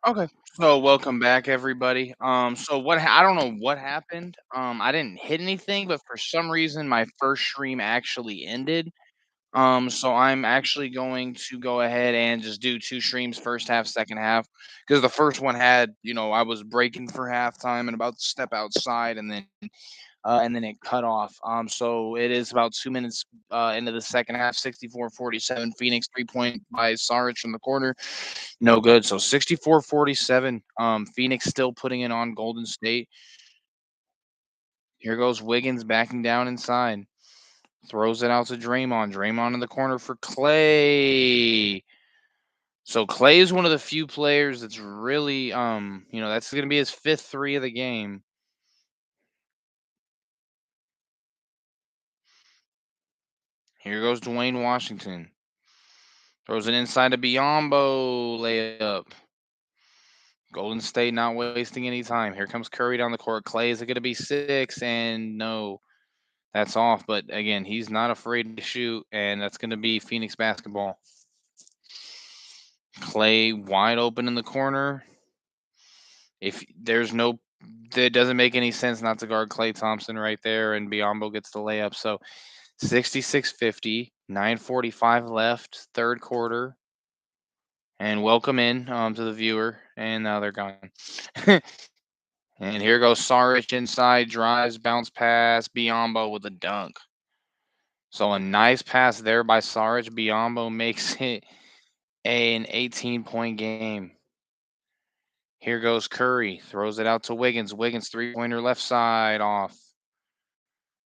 Okay, so welcome back, everybody. So I don't know what happened. I didn't hit anything, but for some reason, my first stream actually ended. So I'm actually going to go ahead and just do two streams, first half, second half, because the first one had, I was breaking for halftime and about to step outside, and then it cut off. So it is about 2 minutes into the second half, 64-47. Phoenix 3 point by Saric from the corner. No good. So 64-47. Phoenix still putting it on Golden State. Here goes Wiggins backing down inside. Throws it out to Draymond. Draymond in the corner for Clay. So Clay is one of the few players that's really that's gonna be his fifth three of the game. Here goes Dwayne Washington. Throws it inside to Biombo layup. Golden State not wasting any time. Here comes Curry down the court. Clay, is it going to be six? And no, that's off. But again, he's not afraid to shoot, and that's going to be Phoenix basketball. Clay wide open in the corner. If there's no, it doesn't make any sense not to guard Clay Thompson right there, and Biombo gets the layup. So 66-50, 9:45 left, third quarter. And welcome in to the viewer. And now they're gone. And here goes Saric inside, drives, bounce pass, Biombo with a dunk. So a nice pass there by Saric. Biombo makes it an 18-point game. Here goes Curry, throws it out to Wiggins. Wiggins three-pointer left side off.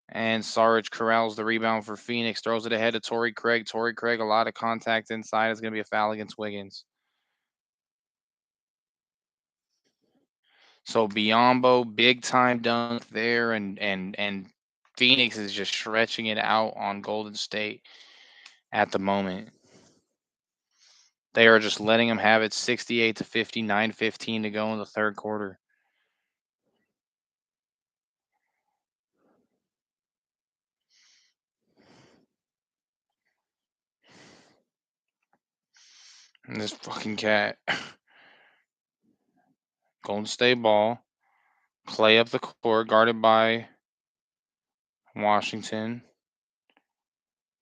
And Saric corrals the rebound for Phoenix, throws it ahead to Torrey Craig. Torrey Craig, a lot of contact inside. It's going to be a foul against Wiggins. So Biombo, big time dunk there, and Phoenix is just stretching it out on Golden State at the moment. They are just letting them have it 68-50, 9:15 to go in the third quarter. And this fucking cat. Golden State ball. Clay up the court, guarded by Washington.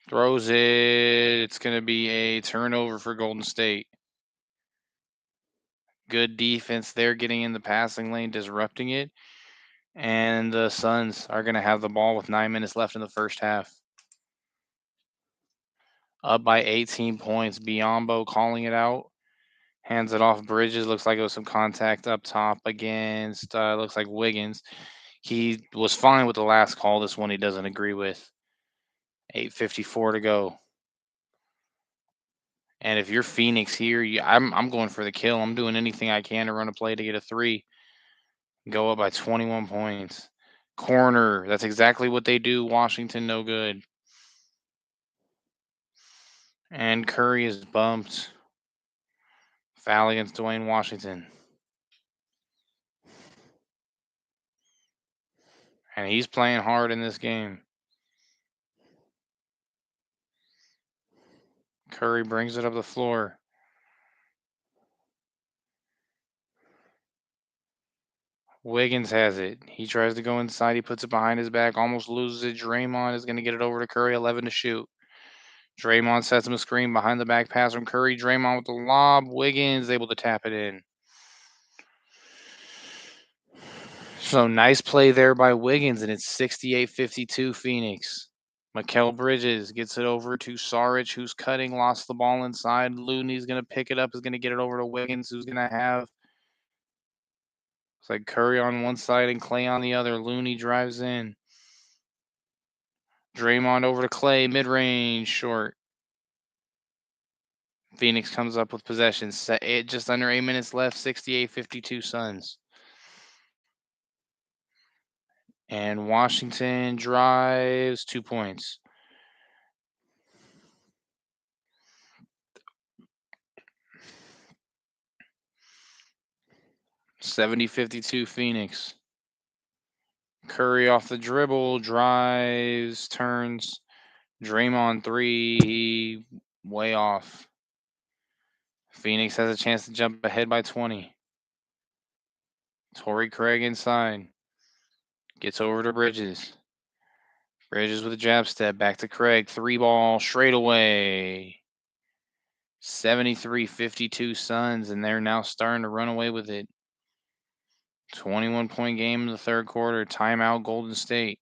Throws it. It's going to be a turnover for Golden State. Good defense there, getting in the passing lane, disrupting it. And the Suns are going to have the ball with 9 minutes left in the first half. Up by 18 points. Biombo calling it out. Hands it off Bridges. Looks like it was some contact up top against, looks like Wiggins. He was fine with the last call. This one he doesn't agree with. 8:54 to go. And if you're Phoenix here, I'm going for the kill. I'm doing anything I can to run a play to get a three. Go up by 21 points. Corner. That's exactly what they do. Washington, no good. And Curry is bumped. Foul against Dwayne Washington. And he's playing hard in this game. Curry brings it up the floor. Wiggins has it. He tries to go inside. He puts it behind his back, almost loses it. Draymond is going to get it over to Curry, 11 to shoot. Draymond sets him a screen behind the back pass from Curry. Draymond with the lob. Wiggins able to tap it in. So nice play there by Wiggins, and it's 68-52 Phoenix. Mikal Bridges gets it over to Saric, who's cutting, lost the ball inside. Looney's going to pick it up, is going to get it over to Wiggins, who's going to have. It's like Curry on one side and Clay on the other. Looney drives in. Draymond over to Clay, mid-range, short. Phoenix comes up with possession. Just under 8 minutes left, 68-52 Suns. And Washington drives 2 points. 70-52 Phoenix. Curry off the dribble, drives, turns. Draymond three, way off. Phoenix has a chance to jump ahead by 20. Torrey Craig inside. Gets over to Bridges. Bridges with a jab step. Back to Craig. 3-ball straight away. 73-52 Suns, and they're now starting to run away with it. 21-point game in the third quarter. Timeout Golden State.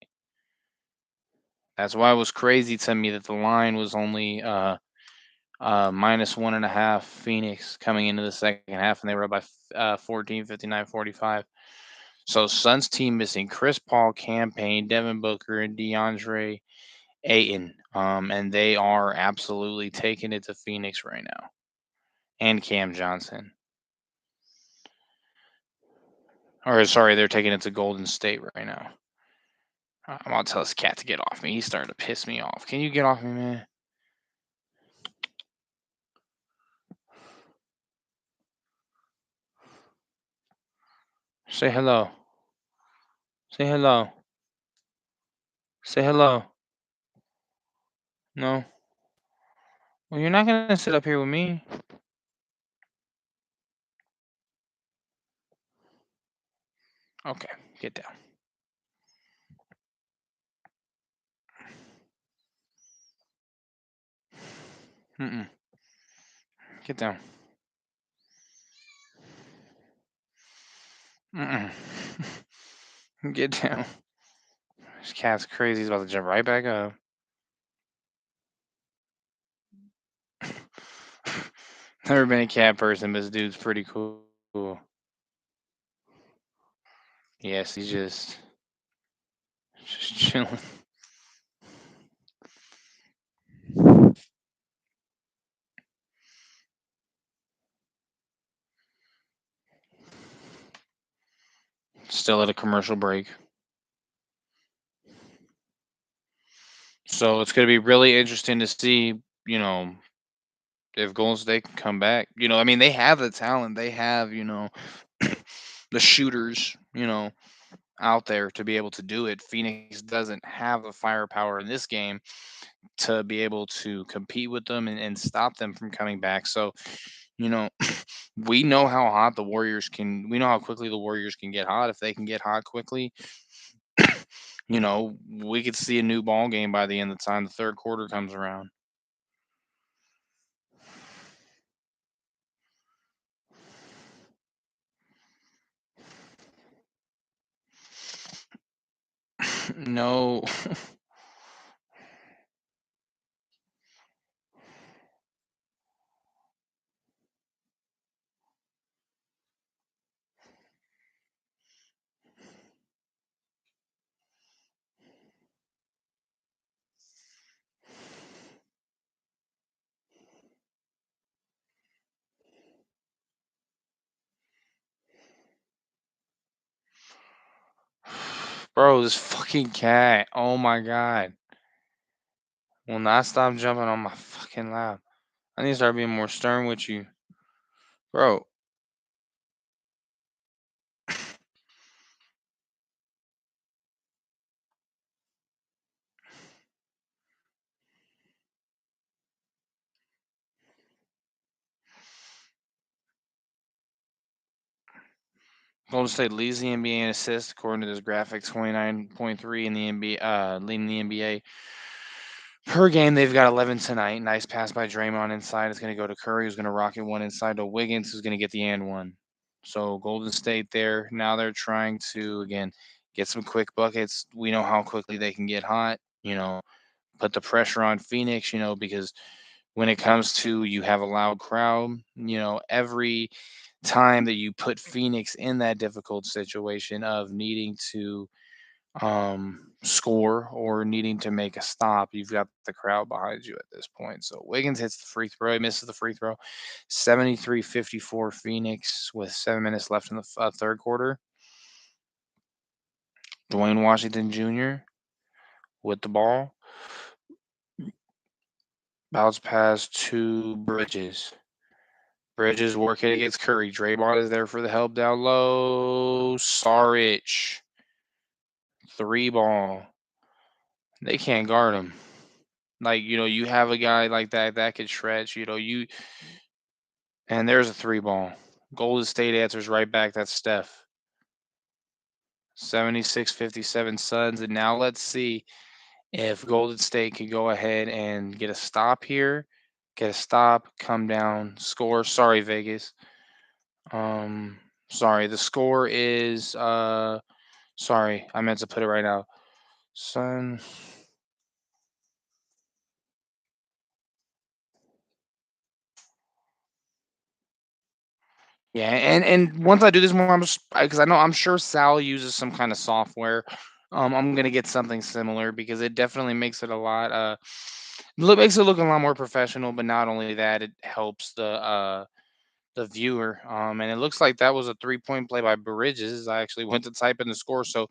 That's why it was crazy to me that the line was only minus 1.5 Phoenix coming into the second half, and they were up by 14, 59, 45. So Suns team missing Chris Paul, Cam Payne, Devin Booker, and DeAndre Ayton. And they are absolutely taking it to Phoenix right now. And Cam Johnson. Or sorry, they're taking it to Golden State right now. I'm gonna tell this cat to get off me. He's starting to piss me off. Can you get off me, man? Say hello. Say hello. Say hello. No. Well, you're not gonna sit up here with me. Okay, get down. Mm-mm. Get down. Mm-mm. Get down. This cat's crazy. He's about to jump right back up. Never been a cat person, but this dude's pretty cool. Yes, he's just chilling. Still at a commercial break. So it's going to be really interesting to see, if Golden State can come back. I mean, they have the talent. They have, the shooters, out there to be able to do it. Phoenix doesn't have the firepower in this game to be able to compete with them and stop them from coming back. So, you know, we know how hot the Warriors can, we know how quickly the Warriors can get hot. If they can get hot quickly, we could see a new ball game by the end of the time the third quarter comes around. No. Bro, this fucking cat. Oh my god. Will not stop jumping on my fucking lap. I need to start being more stern with you. Bro. Golden State leads the NBA in assists according to this graphic, 29.3 in the NBA, leading the NBA per game. They've got 11 tonight. Nice pass by Draymond inside. It's going to go to Curry, who's going to rocket one inside to Wiggins, who's going to get the and one. So Golden State there. Now they're trying to again get some quick buckets. We know how quickly they can get hot. Put the pressure on Phoenix. Because when it comes to you have a loud crowd. Every time that you put Phoenix in that difficult situation of needing to score or needing to make a stop, you've got the crowd behind you at this point. So Wiggins hits the free throw, he misses the free throw. 73-54 Phoenix with 7 minutes left in the third quarter. Dwayne Washington Jr. with the ball. Bounce pass to Bridges. Bridges working against Curry. Draymond is there for the help down low. Saric. 3-ball. They can't guard him. You have a guy like that could stretch, and there's a 3-ball. Golden State answers right back. That's Steph. 76-57 Suns. And now let's see if Golden State could go ahead and get a stop here. Get a stop, come down, score. Sorry, Vegas. Um, sorry, the score is sorry, I meant to put it right now. Sun. Yeah, and once I do this more, I'm just because I know I'm sure Sal uses some kind of software. I'm gonna get something similar because it definitely makes it a lot makes it look a lot more professional. But not only that, it helps the viewer. And it looks like that was a 3-point play by Bridges. I actually went to type in the score, so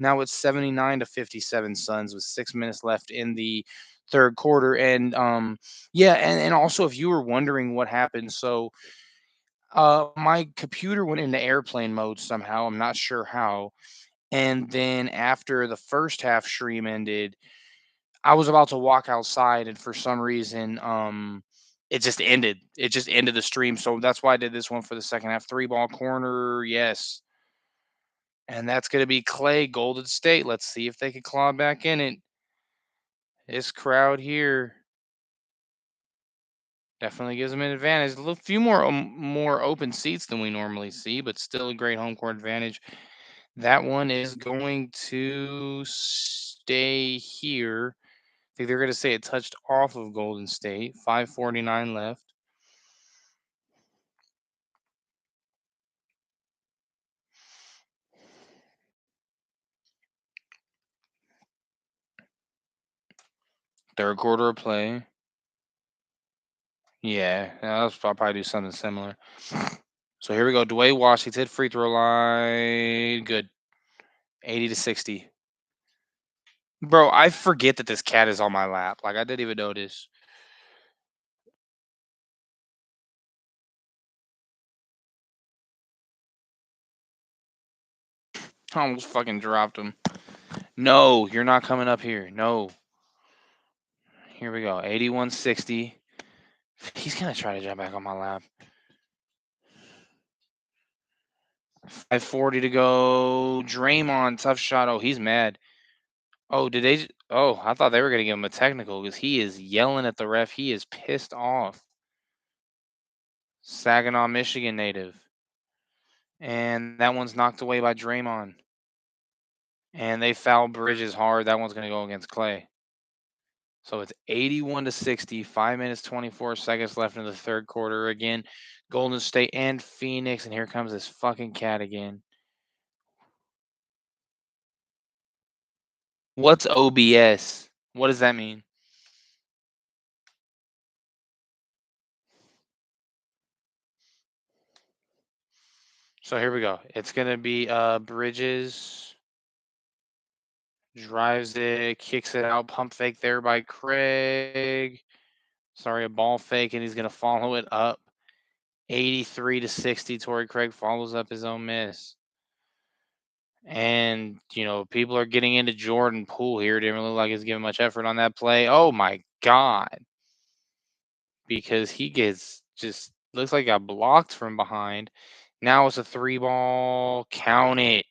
now it's 79-57 Suns with 6 minutes left in the third quarter. And yeah, and also if you were wondering what happened, so my computer went into airplane mode somehow. I'm not sure how. And then after the first half stream ended, I was about to walk outside, and for some reason, it just ended. It just ended the stream. So that's why I did this one for the second half. Three ball corner, yes. And that's gonna be Clay, Golden State. Let's see if they can claw back in it. This crowd here definitely gives them an advantage. A little few more open seats than we normally see, but still a great home court advantage. That one is going to stay here. I think they're going to say it touched off of Golden State. 5:49 left. Third quarter of play. Yeah, I'll probably do something similar. So here we go. Dwayne Washington free throw line. Good. 80-60. Bro, I forget that this cat is on my lap. Like I didn't even notice. I almost fucking dropped him. No, you're not coming up here. No. Here we go. 81-60. He's gonna try to jump back on my lap. 5:40 to go. Draymond, tough shot. Oh, he's mad. Oh, did they? Oh, I thought they were gonna give him a technical because he is yelling at the ref. He is pissed off. Saginaw, Michigan native, and that one's knocked away by Draymond. And they foul Bridges hard. That one's gonna go against Clay. So it's 81-60. 5 minutes 24 seconds left in the third quarter. Again, Golden State and Phoenix, and here comes this fucking cat again. What's OBS? What does that mean? So here we go. It's gonna be Bridges drives it, kicks it out, pump fake there by Craig. Sorry, a ball fake, and he's gonna follow it up. 83-60. Torrey Craig follows up his own miss. And people are getting into Jordan Poole here. Didn't really look like he's giving much effort on that play. Oh my god. Because he gets just looks like got blocked from behind. Now it's a three ball. Count it.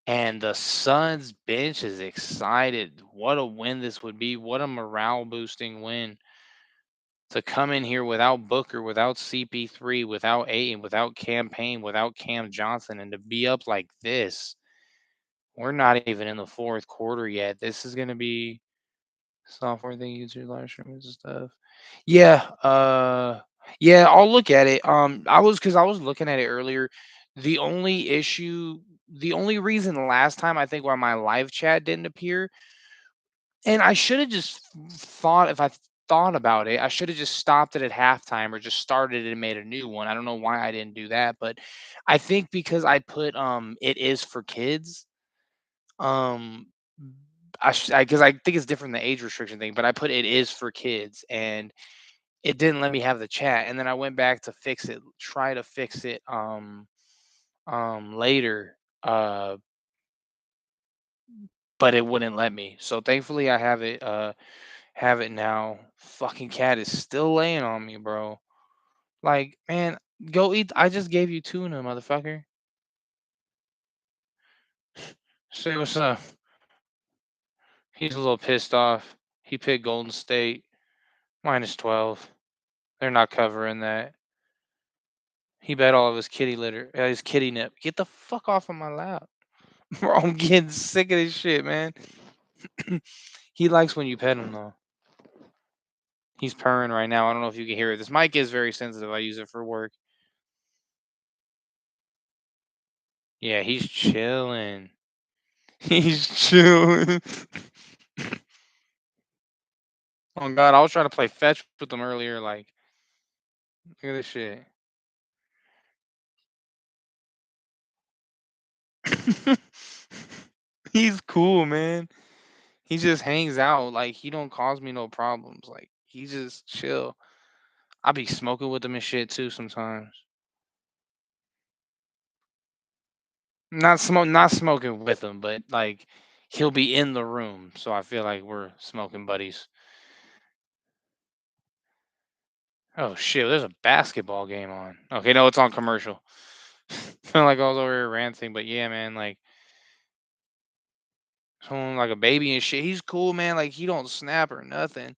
And the Suns bench is excited. What a win this would be. What a morale boosting win. To come in here without Booker, without CP3, without Ayton, without campaign, without Cam Johnson, and to be up like this. We're not even in the fourth quarter yet. This is gonna be software thing users live streams and stuff. Yeah, yeah, I'll look at it. I was looking at it earlier. The only issue, the only reason last time I think why my live chat didn't appear, and I should have just thought if I thought about it, I should have just stopped it at halftime or just started it and made a new one. I don't know why I didn't do that, but I think because I put it is for kids. Um, because I think it's different than the age restriction thing, but I put it is for kids, and it didn't let me have the chat. And then I went back to fix it, try to fix it later, but it wouldn't let me. So thankfully I have it now. Fucking cat is still laying on me, bro. Like, man, go eat. I just gave you tuna, motherfucker. Say what's up. He's a little pissed off. He picked Golden State -12. They're not covering that. He bet all of his kitty litter, his kitty nip. Get the fuck off of my lap. Bro, I'm getting sick of this shit, man. He likes when you pet him though. He's purring right now. I don't know if you can hear it. This mic is very sensitive. I use it for work. Yeah, he's chilling. He's chilling. Oh god, I was trying to play fetch with him earlier. Like, look at this shit. He's cool, man. He just hangs out. Like, he don't cause me no problems. Like, he just chill. I be smoking with him and shit too sometimes. Not smoking with him, but like he'll be in the room, so I feel like we're smoking buddies. Oh shit, there's a basketball game on. Okay, no, it's on commercial. Feel like I was over here ranting, but yeah, man, like someone like a baby and shit. He's cool, man. Like he don't snap or nothing.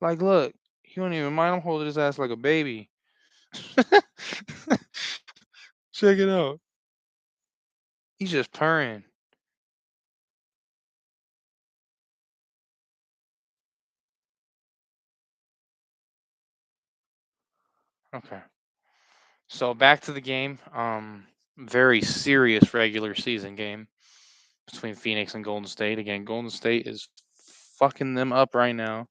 Like, look, he don't even mind. I'm holding his ass like a baby. Check it out. He's just purring. Okay. So back to the game. Very serious regular season game between Phoenix and Golden State. Again, Golden State is fucking them up right now.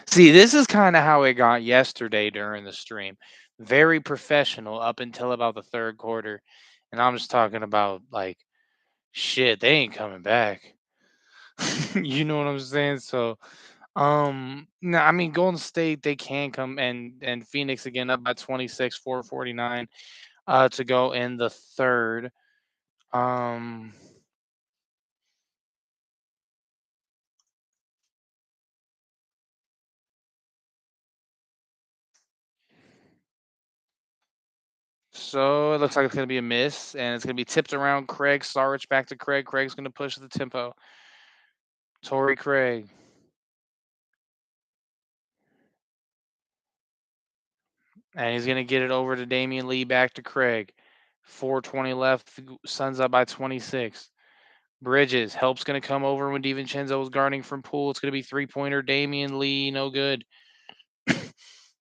See, this is kind of how it got yesterday during the stream. Very professional up until about the third quarter. And I'm just talking about like shit, they ain't coming back. You know what I'm saying? So no, I mean Golden State they can come and Phoenix again up by 26, 449 to go in the third. Um So it looks like it's going to be a miss, and it's going to be tipped around Craig Sarich back to Craig. Craig's going to push the tempo. Torrey Craig, and he's going to get it over to Damian Lee back to Craig. 4:20 left. Suns up by 26. Bridges help's going to come over when DiVincenzo was guarding from Poole. It's going to be 3-pointer. Damian Lee, no good.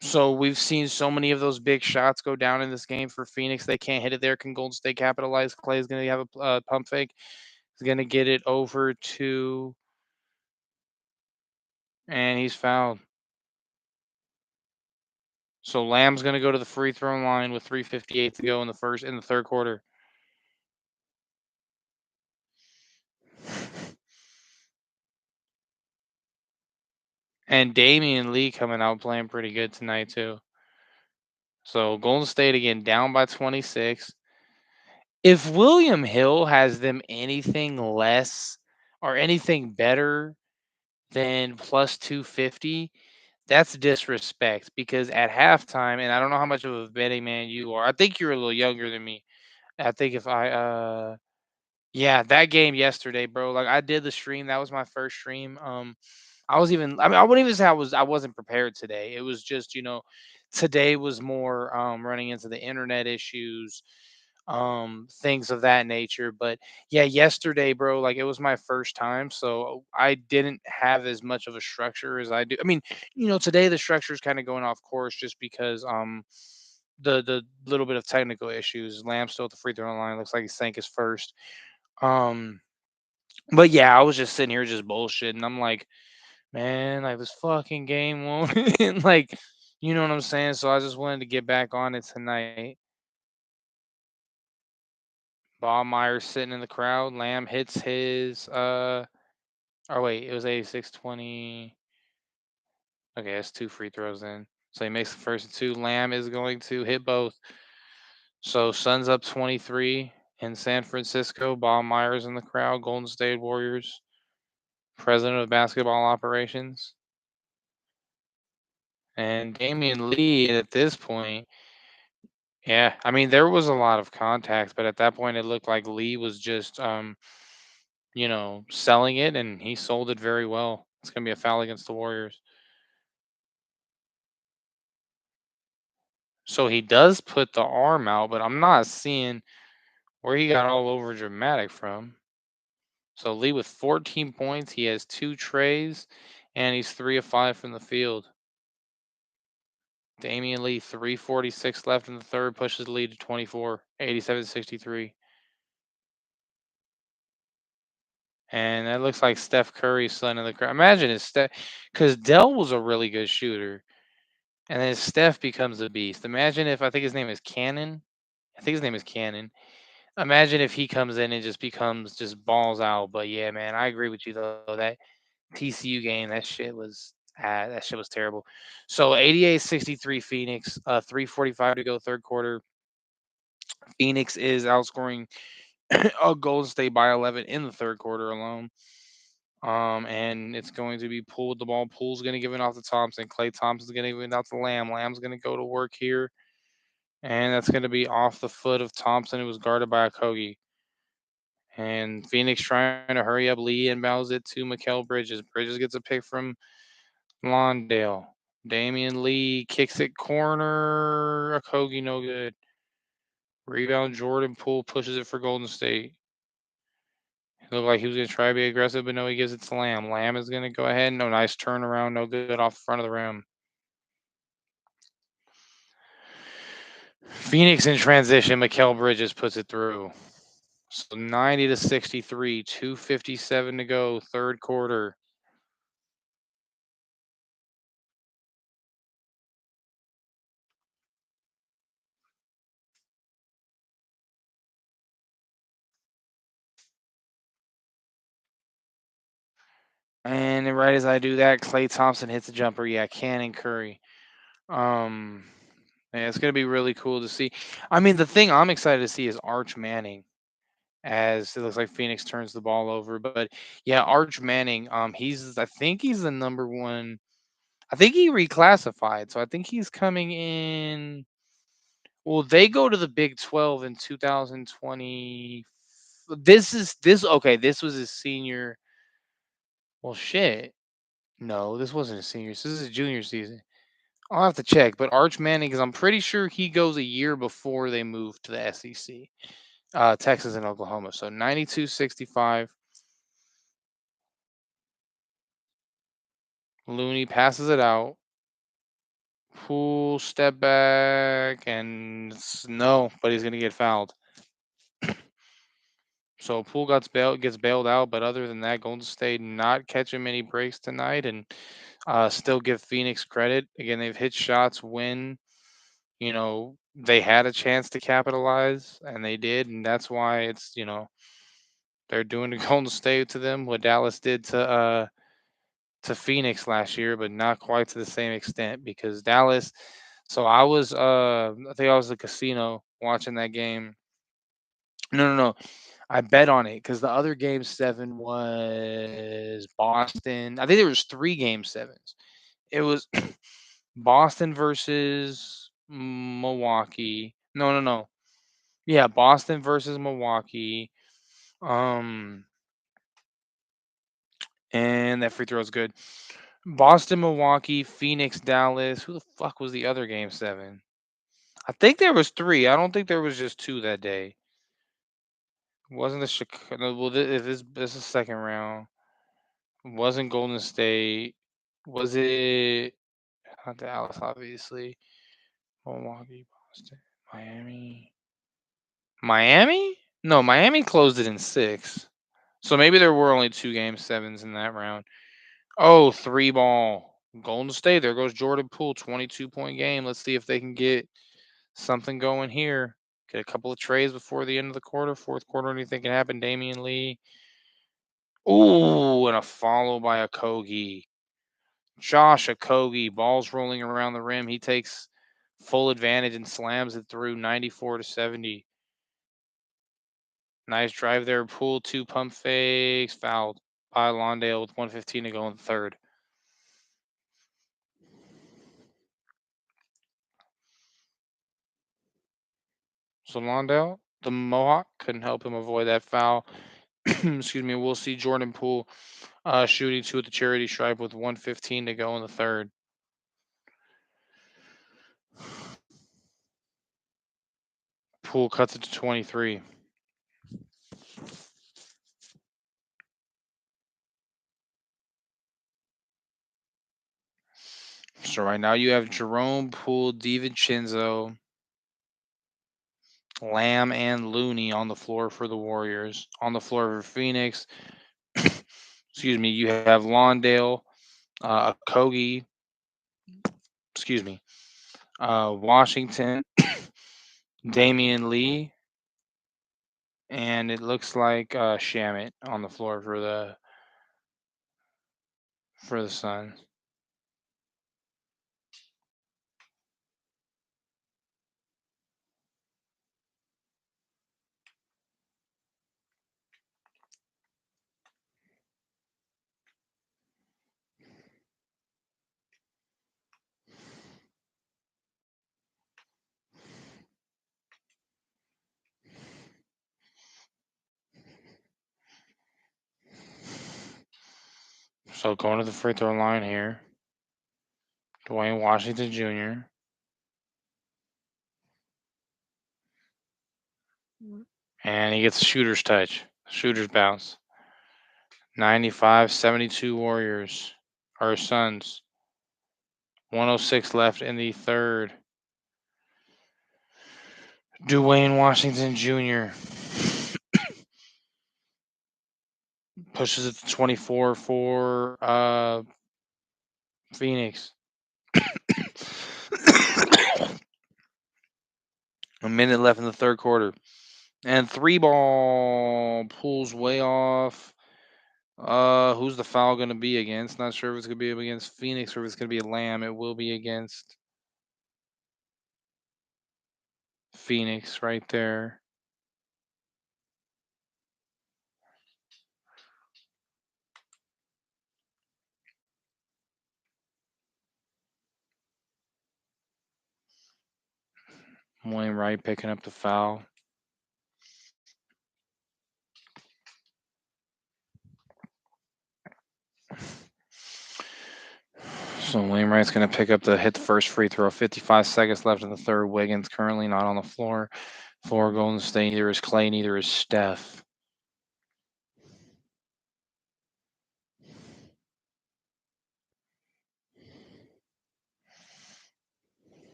So we've seen so many of those big shots go down in this game for Phoenix. They can't hit it there. Can Golden State capitalize? Clay is going to have a pump fake. He's going to get it over to, and he's fouled. So Lamb's going to go to the free throw line with 3:58 to go in the third quarter. And Damian Lee coming out playing pretty good tonight too. So Golden State again down by 26. If William Hill has them anything less or anything better than plus 250, that's disrespect because at halftime, and I don't know how much of a betting man you are. I think you're a little younger than me. I think if I yeah, that game yesterday, bro. Like I did the stream. That was my first stream. I mean, I wouldn't even say I wasn't prepared today. It was just, today was more running into the internet issues, things of that nature. But yeah, yesterday, bro, like it was my first time, so I didn't have as much of a structure as I do. I mean, today the structure is kind of going off course just because the little bit of technical issues. Lamb still at the free throw line. Looks like he sank his first. Um, but yeah, I was just sitting here just bullshitting. I'm like, man, like this fucking game won't end. Like, you know what I'm saying? So I just wanted to get back on it tonight. Bob Myers sitting in the crowd. Lamb hits his or wait, it was 86-20. Okay, that's two free throws in. So he makes the first two. Lamb is going to hit both. So Suns up 23 in San Francisco. Bob Myers in the crowd. Golden State Warriors. President of basketball operations. And Damian Lee at this point, yeah, I mean there was a lot of contact, but at that point it looked like Lee was just selling it, and he sold it very well. It's gonna be a foul against the Warriors. So he does put the arm out, but I'm not seeing where he got all over dramatic from. So Lee with 14 points, he has 2 trays, and he's 3 of 5 from the field. Damian Lee, 3:46 left in the third, pushes the lead to 24, 87-63. And that looks like Steph Curry's son in the crowd. Imagine if Steph, because Dell was a really good shooter, and then Steph becomes a beast. Imagine if I think his name is Cannon. I think his name is Cannon. Imagine if he comes in and just becomes just balls out. But yeah, man, I agree with you though. That TCU game, that shit was terrible. So 88-63 Phoenix, 3:45 to go third quarter. Phoenix is outscoring Golden State by 11 in the third quarter alone. And it's going to be Poole the ball. Poole's going to give it off to Thompson. Clay Thompson's going to give it out to Lamb. Lamb's going to go to work here. And that's going to be off the foot of Thompson, who was guarded by Okogie. And Phoenix trying to hurry up. Lee inbounds it to Mikal Bridges. Bridges gets a pick from Lawndale. Damian Lee kicks it corner. Okogie no good. Rebound Jordan Poole pushes it for Golden State. It looked like he was going to try to be aggressive, but no, he gives it to Lamb. Lamb is going to go ahead. No nice turnaround. No good off the front of the rim. Phoenix in transition. Mikal Bridges puts it through. So 90-63, 2:57 to go, third quarter. And then right as I do that, Clay Thompson hits a jumper. Yeah, Cannon Curry. Um, yeah, it's gonna be really cool to see. I mean, the thing I'm excited to see is Arch Manning, as it looks like Phoenix turns the ball over. But yeah, Arch Manning, I think he's the number one. I think he reclassified, so I think he's coming in. Well, they go to the Big 12 in 2020. This okay? This was his senior. Well, shit. No, this wasn't his senior. This is his junior season. I'll have to check, but Arch Manning, because I'm pretty sure he goes a year before they move to the SEC, Texas and Oklahoma. So 92-65. Looney passes it out. Poole step back and no, but he's gonna get fouled. So Poole gets bailed out, but other than that, Golden State not catching many breaks tonight, and still give Phoenix credit. Again, they've hit shots when they had a chance to capitalize, and they did, and that's why they're doing to Golden State to them what Dallas did to Phoenix last year, but not quite to the same extent because Dallas. So I think I was at the casino watching that game. No, no, no. I bet on it because the other game seven was Boston. I think there was three game sevens. It was Boston versus Milwaukee. No, no, no. Yeah, Boston versus Milwaukee. Um, and that free throw is good. Boston, Milwaukee, Phoenix, Dallas. Who the fuck was the other game seven? I think there was three. I don't think there was just two that day. Wasn't the Chicago? Well, this is second round. Wasn't Golden State? Was it not Dallas? Obviously, Milwaukee, Boston, Miami. Miami? No, Miami closed it in six. So maybe there were only two game sevens in that round. Oh, three ball. Golden State. There goes Jordan Poole, 22-point game. Let's see if they can get something going here. Get a couple of trays before the end of the quarter. Fourth quarter, anything can happen. Damian Lee. Ooh, and a follow by a Kogi. Josh Okogie, balls rolling around the rim. He takes full advantage and slams it through 94-70. Nice drive there. Poole, two pump fakes, fouled by Lawndale with 1:15 to go in the third. So Lawndale, the Mohawk, couldn't help him avoid that foul. Excuse me. We'll see Jordan Poole shooting two at the charity stripe with 1:15 to go in the third. Poole cuts it to 23. So right now you have Jerome Poole, DiVincenzo, Lamb, and Looney on the floor for the Warriors. On the floor for Phoenix, excuse me, you have Lawndale, Kogi, excuse me, Washington, Damian Lee, and it looks like Shamit on the floor for the Suns. So going to the free throw line here, Dwayne Washington Jr. And he gets a shooter's touch, shooter's bounce. 95-72 Warriors, or Suns. 106 left in the third. Dwayne Washington Jr. pushes it to 24 for Phoenix. A minute left in the third quarter. And three ball pulls way off. Who's the foul going to be against? Not sure if it's going to be against Phoenix or if it's going to be a Lamb. It will be against Phoenix right there. Wainwright picking up the foul. So Wainwright's going to pick up hit the first free throw. 55 seconds left in the third. Wiggins currently not on the floor. For Golden State, neither is Clay, neither is Steph.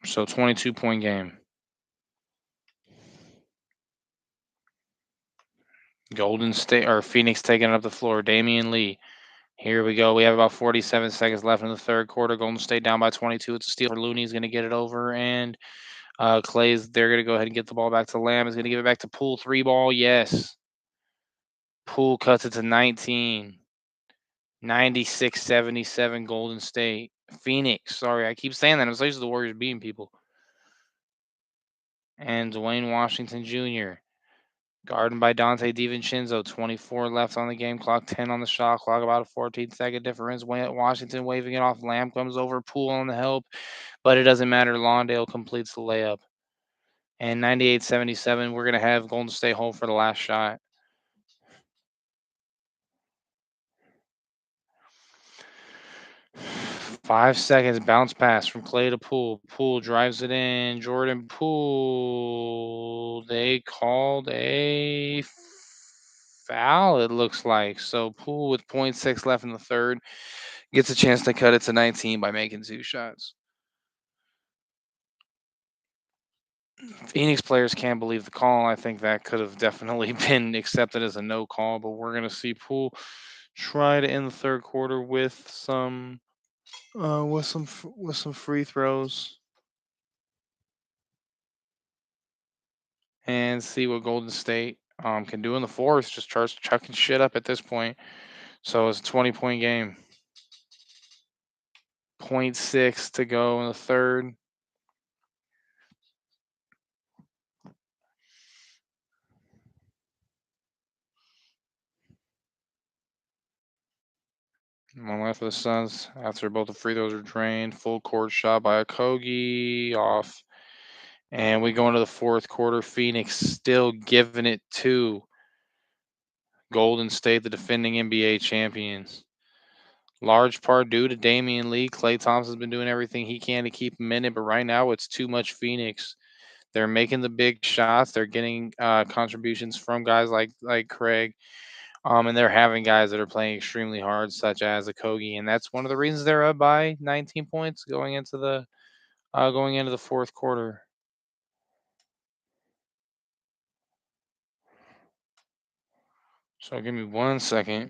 So 22-point game. Golden State or Phoenix taking up the floor. Damian Lee. Here we go. We have about 47 seconds left in the third quarter. Golden State down by 22. It's a steal for Looney. He's going to get it over, and Clay's. They're going to go ahead and get the ball back to Lamb. Is going to give it back to Poole. Three ball. Yes. Poole cuts it to 19. 96-77 Golden State. Phoenix. Sorry, I keep saying that. I'm supposed to the Warriors beating people. And Dwayne Washington Jr. Guarded by Dante DiVincenzo. 24 left on the game clock. 10 on the shot clock. About a 14-second difference. Washington waving it off. Lamb comes over. Poole on the help. But it doesn't matter. Lawndale completes the layup. And 98-77, we're going to have Golden State home for the last shot. 5 seconds, bounce pass from Clay to Poole. Poole drives it in. Jordan Poole. They called a foul, it looks like. So Poole with 0.6 left in the third gets a chance to cut it to 19 by making two shots. Phoenix players can't believe the call. I think that could have definitely been accepted as a no call, but we're going to see Poole try to end the third quarter with some free throws and see what Golden State can do in the fourth. Just starts chucking shit up at this point. So it's a 20-point game. 0.6 to go in the third. One left for the Suns after both the free throws are drained. Full court shot by Okogie off. And we go into the fourth quarter. Phoenix still giving it to Golden State, the defending NBA champions. Large part due to Damian Lee. Klay Thompson's been doing everything he can to keep him in it, but right now it's too much Phoenix. They're making the big shots. They're getting contributions from guys like Craig, and they're having guys that are playing extremely hard, such as a Kogi, and that's one of the reasons they're up by 19 points going into the fourth quarter. So give me 1 second.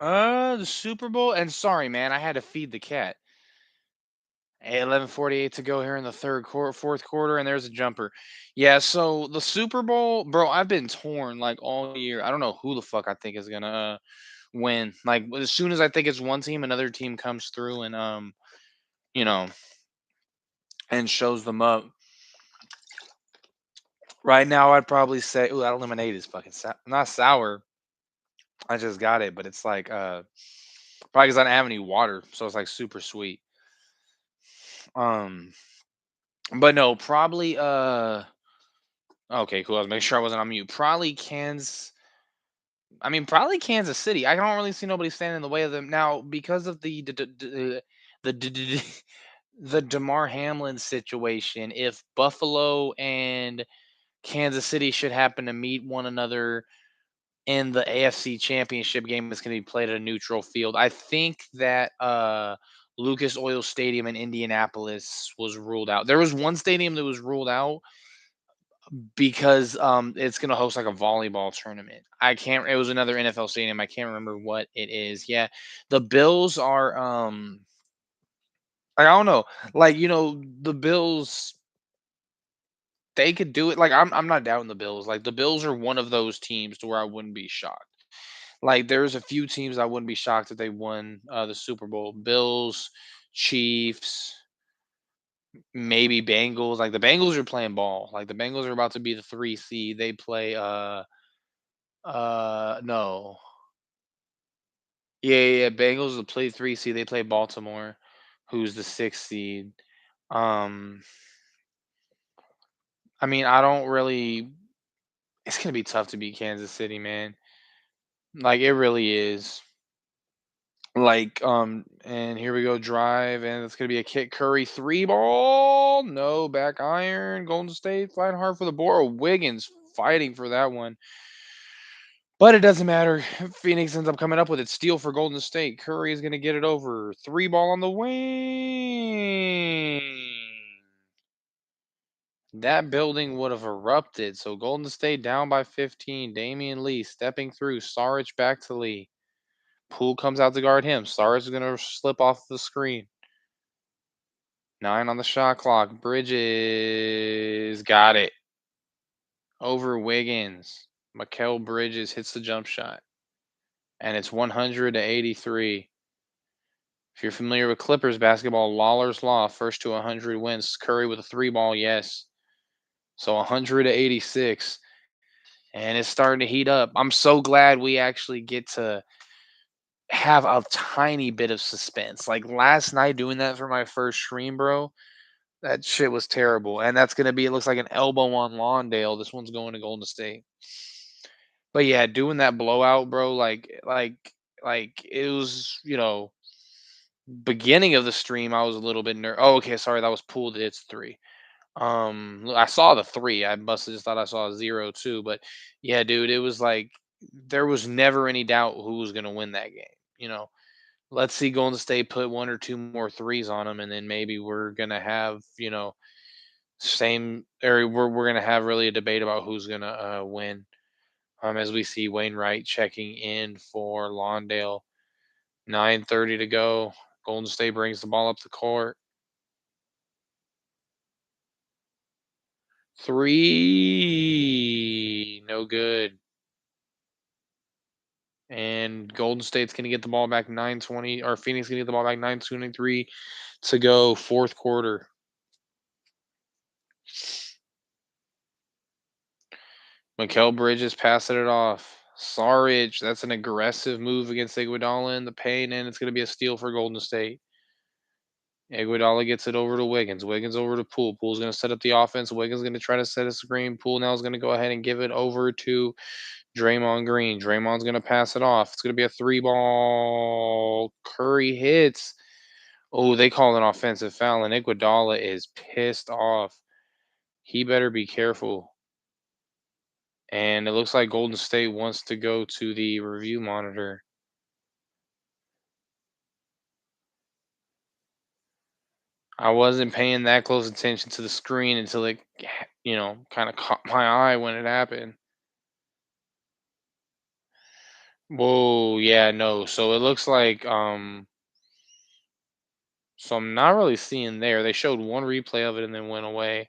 The Super Bowl, and sorry, man, I had to feed the cat. 11:48 to go here in the fourth quarter, and there's a jumper. Yeah, so the Super Bowl, bro, I've been torn like all year. I don't know who the fuck I think is gonna win. Like as soon as I think it's one team, another team comes through and you know, and shows them up. Right now, I'd probably say, ooh, that lemonade is fucking not sour. I just got it, but it's like probably because I don't have any water, so it's like super sweet. Um, but no, probably okay, cool. I was making sure I wasn't on mute. Probably Kansas. I mean, probably Kansas City. I don't really see nobody standing in the way of them now because of the the Damar Hamlin situation. If Buffalo and Kansas City should happen to meet one another in the AFC Championship game, it's going to be played at a neutral field. I think that Lucas Oil Stadium in Indianapolis was ruled out. There was one stadium that was ruled out because it's going to host like a volleyball tournament. I can't it was another NFL stadium. I can't remember what it is. Yeah. The Bills are I don't know. Like, the Bills they could do it. Like I'm not doubting the Bills. Like the Bills are one of those teams to where I wouldn't be shocked. Like there's a few teams I wouldn't be shocked if they won the Super Bowl. Bills, Chiefs, maybe Bengals. Like the Bengals are playing ball. Like the Bengals are about to be the 3 seed. They play no. Yeah, Bengals will play 3 seed. They play Baltimore, who's the 6th seed. Um I mean, I don't really it's going to be tough to beat Kansas City, man. Like it really is. Like, and here we go, drive, and it's gonna be a kick. Curry 3 ball, no back iron. Golden State fighting hard for the ball. Wiggins fighting for that one, but it doesn't matter. Phoenix ends up coming up with it. Steal for Golden State. Curry is gonna get it over. 3 ball on the wing. That building would have erupted. So Golden State down by 15. Damian Lee stepping through. Saric back to Lee. Poole comes out to guard him. Saric is gonna slip off the screen. 9 on the shot clock. Bridges got it over Wiggins. Mikal Bridges hits the jump shot, and it's 100-83. If you're familiar with Clippers basketball, Lawler's Law, first to 100 wins. Curry with a 3 ball, yes. So 100-86, and it's starting to heat up. I'm so glad we actually get to have a tiny bit of suspense. Like last night doing that for my first stream, bro. That shit was terrible, and that's gonna be it looks like an elbow on Lawndale. This one's going to Golden State. But yeah, doing that blowout, bro, like it was, beginning of the stream, I was a little bit oh, okay, sorry, that was pooled. It's 3. I saw the 3. I must have just thought I saw a 0 too. But yeah, dude, it was like there was never any doubt who was gonna win that game. You know, let's see Golden State put 1 or 2 more threes on them, and then maybe we're gonna have, same or we're gonna have really a debate about who's gonna win. As we see Wainwright checking in for Lawndale. 9:30 to go. Golden State brings the ball up the court. 3, no good. And Golden State's gonna get the ball back 9:20, or Phoenix gonna get the ball back 9:23 to go, fourth quarter. Mikal Bridges passing it off. Saric, that's an aggressive move against Iguodala in the paint, and it's going to be a steal for Golden State. Iguodala gets it over to Wiggins. Wiggins over to Poole. Poole's going to set up the offense. Wiggins going to try to set a screen. Poole now is going to go ahead and give it over to Draymond Green. Draymond's going to pass it off. It's going to be a 3 ball. Curry hits. Oh, they call an offensive foul, and Iguodala is pissed off. He better be careful. And it looks like Golden State wants to go to the review monitor. I wasn't paying that close attention to the screen until it, kind of caught my eye when it happened. Whoa, yeah, no. So it looks like, so I'm not really seeing there. They showed one replay of it and then went away.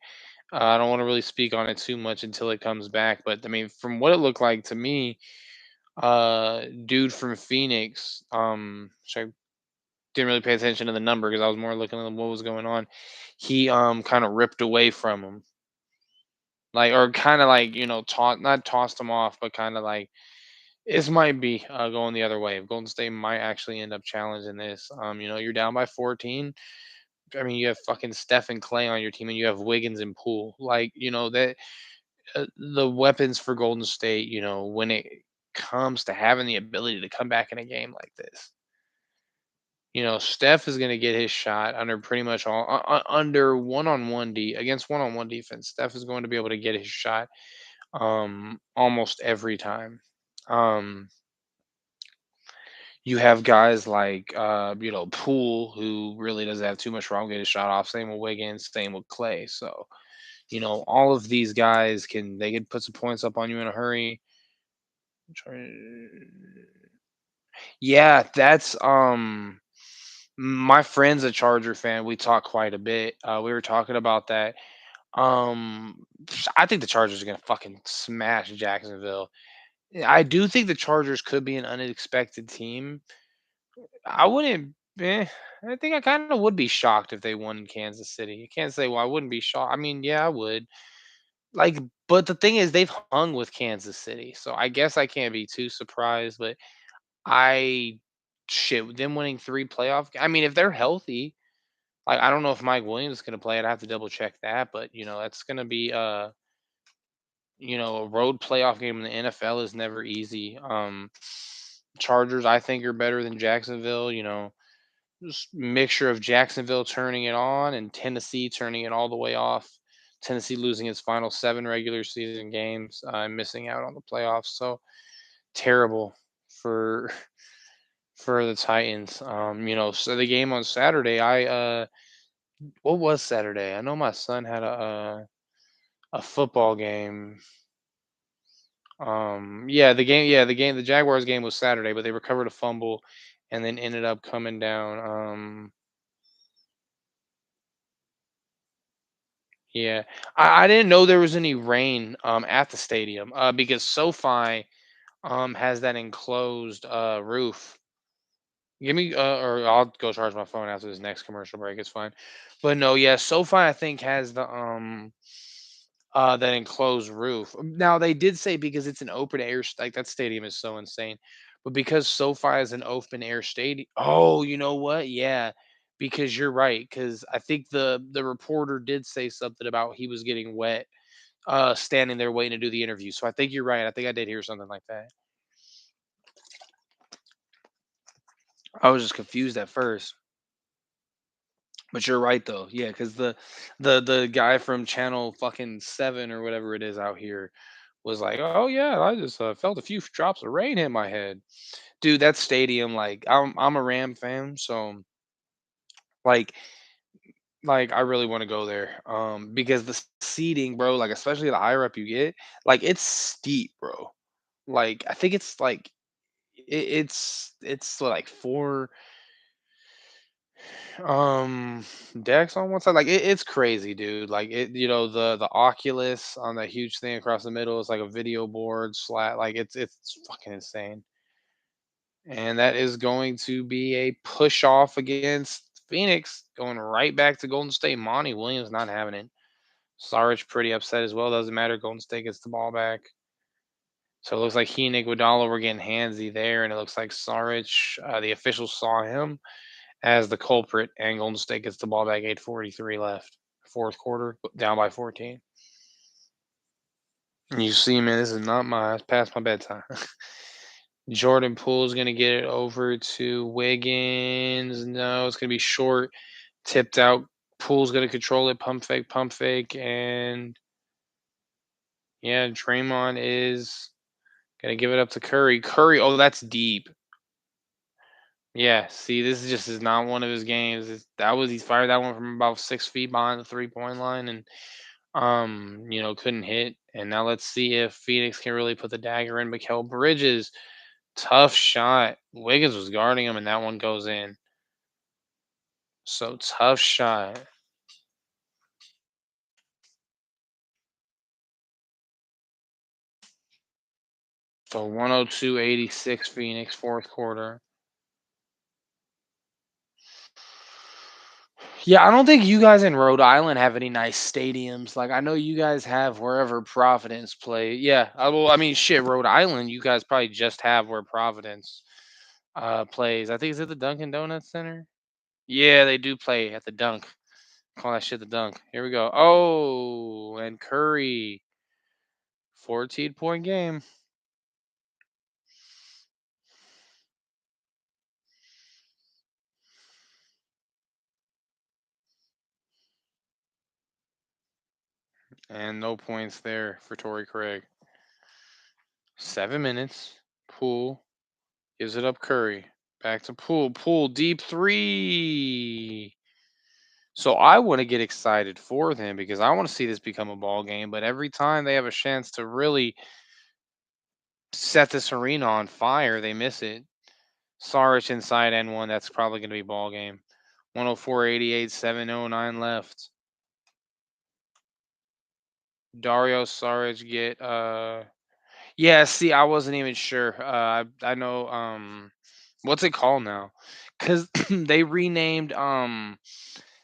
I don't want to really speak on it too much until it comes back, but I mean, from what it looked like to me, dude from Phoenix, so I didn't really pay attention to the number because I was more looking at what was going on. He kind of ripped away from him. like, or kind of like, not tossed them off, but kind of like this might be going the other way. Golden State might actually end up challenging this. You're down by 14. I mean, you have fucking Steph and Clay on your team, and you have Wiggins and Poole. Like, that the weapons for Golden State. When it comes to having the ability to come back in a game like this. Steph is going to get his shot under pretty much all under one-on-one against one-on-one defense. Steph is going to be able to get his shot almost every time. Um, you have guys like Poole, who really doesn't have too much wrong getting his shot off. Same with Wiggins, same with Clay. So all of these guys can put some points up on you in a hurry. Yeah, that's my friend's a Charger fan. We talk quite a bit. We were talking about that. I think the Chargers are gonna fucking smash Jacksonville. Yeah, I do think the Chargers could be an unexpected team. I wouldn't. I think I kind of would be shocked if they won in Kansas City. You can't say, well, I wouldn't be shocked. I mean, yeah, I would. Like, but the thing is, they've hung with Kansas City, so I guess I can't be too surprised. But I shit them winning three I mean, if they're healthy, like I don't know if Mike Williams is gonna play. I'd have to double check that, but that's gonna be a road playoff game in the NFL is never easy. Chargers, I think, are better than Jacksonville. Just mixture of Jacksonville turning it on and Tennessee turning it all the way off. Tennessee losing its final seven regular season games, missing out on the playoffs. So terrible for for the Titans. So the game on Saturday, what was Saturday? I know my son had a football game. The Jaguars game was Saturday, but they recovered a fumble and then ended up coming down. Yeah, I didn't know there was any rain at the stadium because SoFi has that enclosed roof. Give me or I'll go charge my phone after this next commercial break. It's fine. But no, yeah, SoFi I think has that enclosed roof. Now they did say because it's an open air like that stadium is so insane. But because SoFi is an open air stadium. Oh, you know what? Yeah. Because you're right. Because I think the reporter did say something about he was getting wet, standing there waiting to do the interview. So I think you're right. I think I did hear something like that. I was just confused at first. But you're right though. Yeah, because the guy from channel fucking 7 or whatever it is out here was like, "Oh yeah, I just felt a few drops of rain hit my head." Dude, that stadium, like I'm a Ram fan, so like I really want to go there. Because the seating, bro, like especially the higher up you get, like it's steep, bro. Like I think it's like it's like four Um, decks on one side, like it's crazy, dude. Like the Oculus on the huge thing across the middle is like a video board slat. Like it's fucking insane. And that is going to be a push off against Phoenix, going right back to Golden State. Monty Williams not having it. Sarge pretty upset as well. Doesn't matter. Golden State gets the ball back. So it looks like he and Iguodala were getting handsy there, and it looks like Saric, the officials saw him as the culprit, and Golden State gets the ball back, 8:43 left, fourth quarter, down by 14. And you see, man, this is not my it's past my bedtime. Jordan Poole's gonna get it over to Wiggins. No, it's gonna be short, tipped out. Poole's gonna control it, pump fake, and yeah, Draymond is gonna give it up to Curry. Curry, oh, that's deep. Yeah, see, this is not one of his games. He fired that one from about 6 feet behind the 3-point line, and couldn't hit. And now let's see if Phoenix can really put the dagger in. Mikal Bridges, tough shot. Wiggins was guarding him, and that one goes in. So tough shot. So 102-86 Phoenix, fourth quarter. Yeah, I don't think you guys in Rhode Island have any nice stadiums. Like I know you guys have wherever Providence play. Yeah, I mean, shit, Rhode Island, you guys probably just have where Providence plays. I think it's at the Dunkin' Donuts Center. Yeah, they do play at the Dunk. Call that shit the Dunk. Here we go. Oh, and Curry, 14-point game, and no points there for Torrey Craig. 7 minutes. Poole gives it up. Curry back to Poole. Poole deep three. So I want to get excited for them because I want to see this become a ball game. But every time they have a chance to really set this arena on fire, they miss it. Saric inside N1. That's probably going to be ball game. 104.88, 7:09 left. Dario Saric get yeah, see, I wasn't even sure. I know what's it called now? Cuz they renamed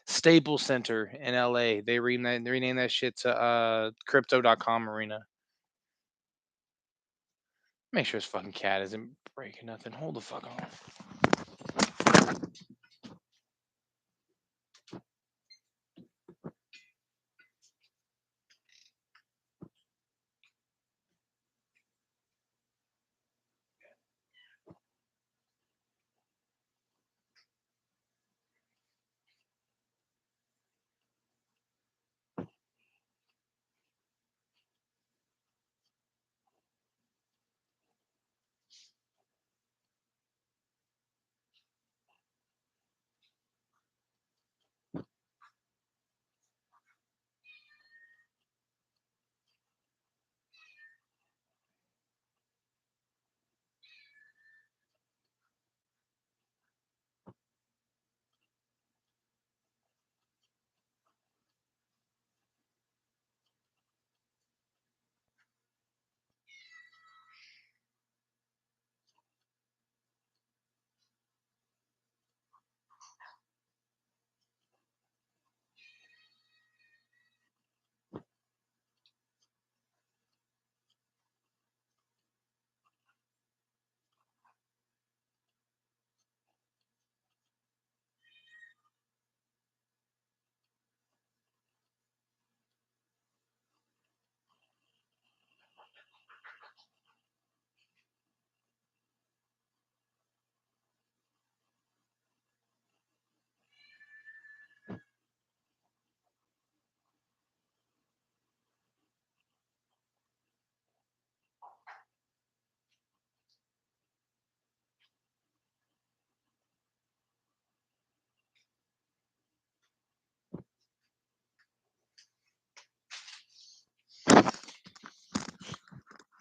Staples Center in LA. They renamed that shit to crypto.com arena. Make sure his fucking cat isn't breaking nothing. Hold the fuck on.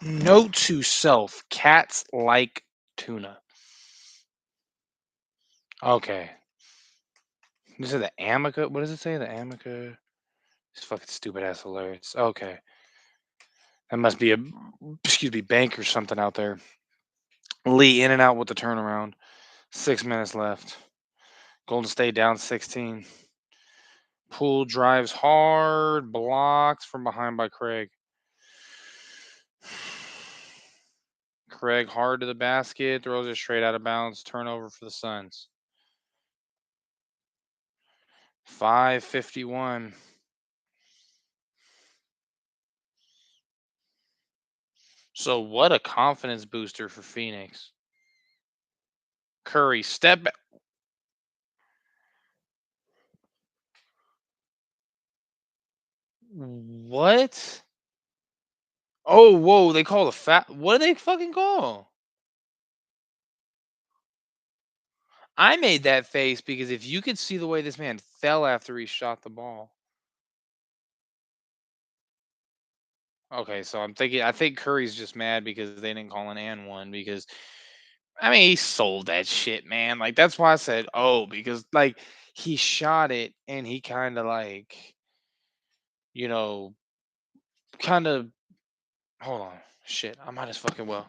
Note to self: cats like tuna. Okay. This is the Amica. What does it say? The Amica. This fucking stupid ass alerts. Okay. That must be a excuse me, bank or something out there. Lee in and out with the turnaround. 6 minutes left. Golden State down 16. Poole drives hard, blocks from behind by Craig. Craig hard to the basket, throws it straight out of bounds. Turnover for the Suns. 5:51. So what a confidence booster for Phoenix. Curry step back. What? Oh, whoa! They call a fat. What do they fucking call? I made that face because if you could see the way this man fell after he shot the ball. Okay, so I think Curry's just mad because they didn't call an and one because I mean he sold that shit, man. Like that's why I said because like he shot it and he kind of like you know kind of hold on shit. I might as fucking well.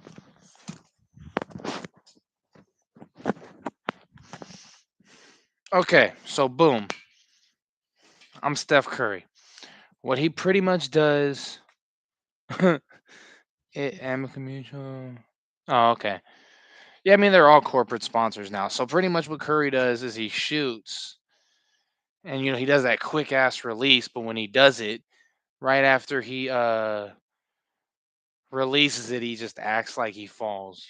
Okay, so boom. I'm Steph Curry. What he pretty much does, Amica Mutual. Oh, okay. Yeah, I mean they're all corporate sponsors now. So pretty much what Curry does is he shoots, and he does that quick ass release. But when he does it, right after he releases it, he just acts like he falls.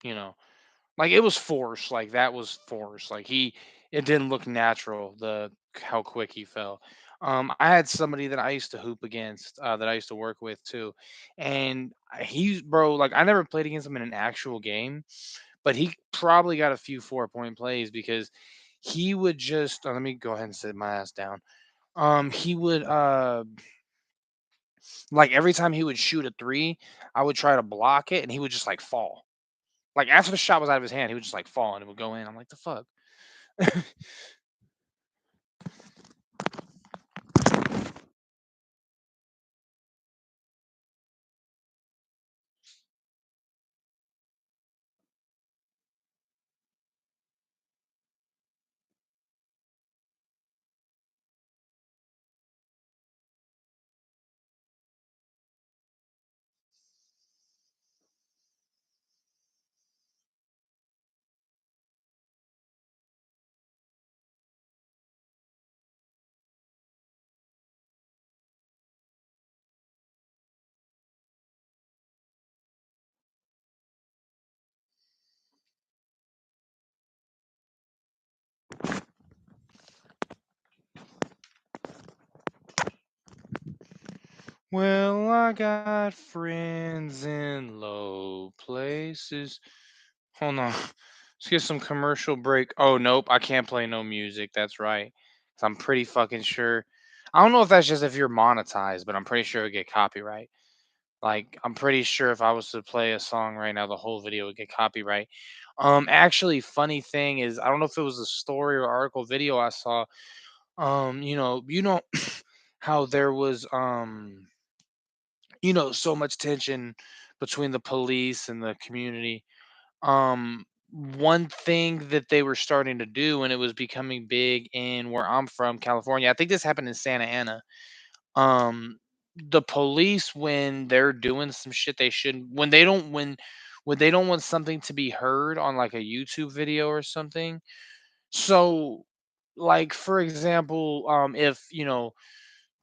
You know, like it was forced. Like that was forced. Like it didn't look natural. The how quick he fell. I had somebody that I used to hoop against, that I used to work with too, and he's bro. Like I never played against him in an actual game, but he probably got a few 4-point plays because he would just. Let me go ahead and sit my ass down. He would like every time he would shoot a three, I would try to block it, and he would just like fall. Like after the shot was out of his hand, he would just like fall and it would go in. I'm like, the fuck. Well, I got friends in low places. Hold on. Let's get some commercial break. Oh, nope. I can't play no music. That's right. 'Cause I'm pretty fucking sure. I don't know if that's just if you're monetized, but I'm pretty sure it would get copyright. Like, I'm pretty sure if I was to play a song right now, the whole video would get copyright. Actually, funny thing is, I don't know if it was a story or article video I saw. How there was so much tension between the police and the community. One thing that they were starting to do, and it was becoming big in where I'm from, California. I think this happened in Santa Ana. Um, the police, when they're doing some shit they shouldn't, when they don't want something to be heard on like a YouTube video or something. So, like for example, if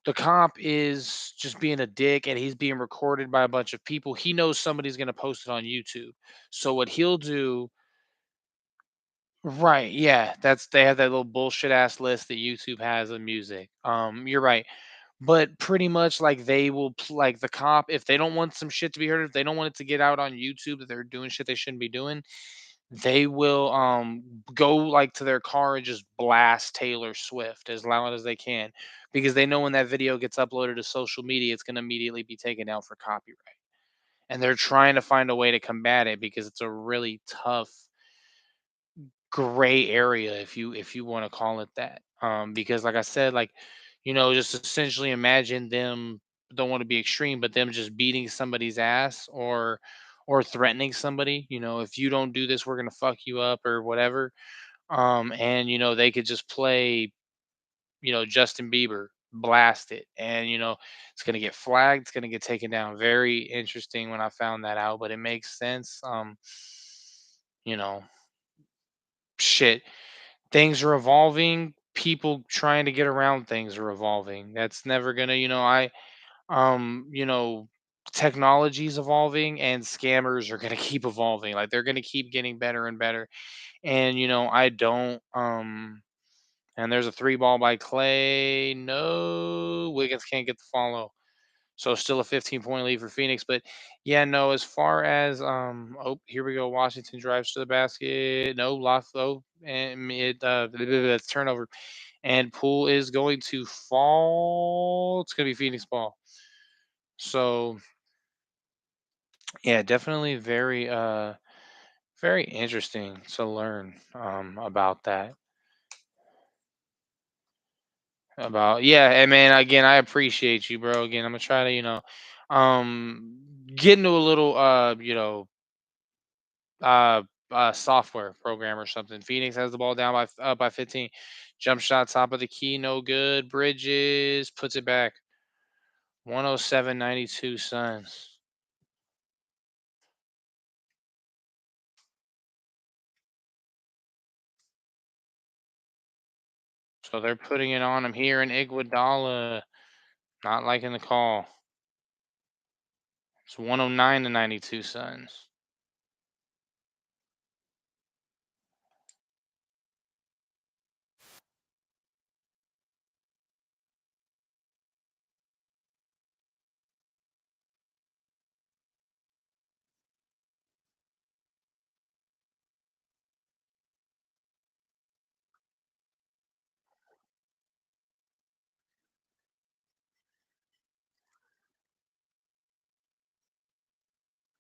the cop is just being a dick and he's being recorded by a bunch of people, he knows somebody's going to post it on YouTube. So what he'll do, right, yeah, that's they have that little bullshit ass list that YouTube has of music. You're right. But pretty much like like the cop, if they don't want some shit to be heard, if they don't want it to get out on YouTube that they're doing shit they shouldn't be doing, they will go like to their car and just blast Taylor Swift as loud as they can, because they know when that video gets uploaded to social media, it's going to immediately be taken down for copyright. And they're trying to find a way to combat it because it's a really tough gray area, if you want to call it that. Because like I said, like just essentially imagine them, don't want to be extreme, but them just beating somebody's ass, or threatening somebody, if you don't do this, we're gonna fuck you up or whatever. And they could just play, Justin Bieber, blast it, and it's gonna get flagged, it's gonna get taken down. Very interesting when I found that out, but it makes sense. You know, shit, things are evolving. People trying to get around things are evolving. That's never gonna, technology's evolving, and scammers are gonna keep evolving. Like they're gonna keep getting better and better. And I don't and there's a three ball by Clay. No, Wiggins can't get the follow. So still a 15-point lead for Phoenix. But yeah, no, as far as oh, here we go. Washington drives to the basket. No, lost though. And that's turnover. And Poole is going to fall. It's gonna be Phoenix ball. So yeah, definitely very interesting to learn about that. About yeah, and man, again, I appreciate you, bro. Again, I'm gonna try to, get into a little uh software program or something. Phoenix has the ball down by up by 15. Jump shot, top of the key, no good. Bridges puts it back. 107-92 Suns. So they're putting it on him here in Iguodala. Not liking the call. It's 109-92 Suns.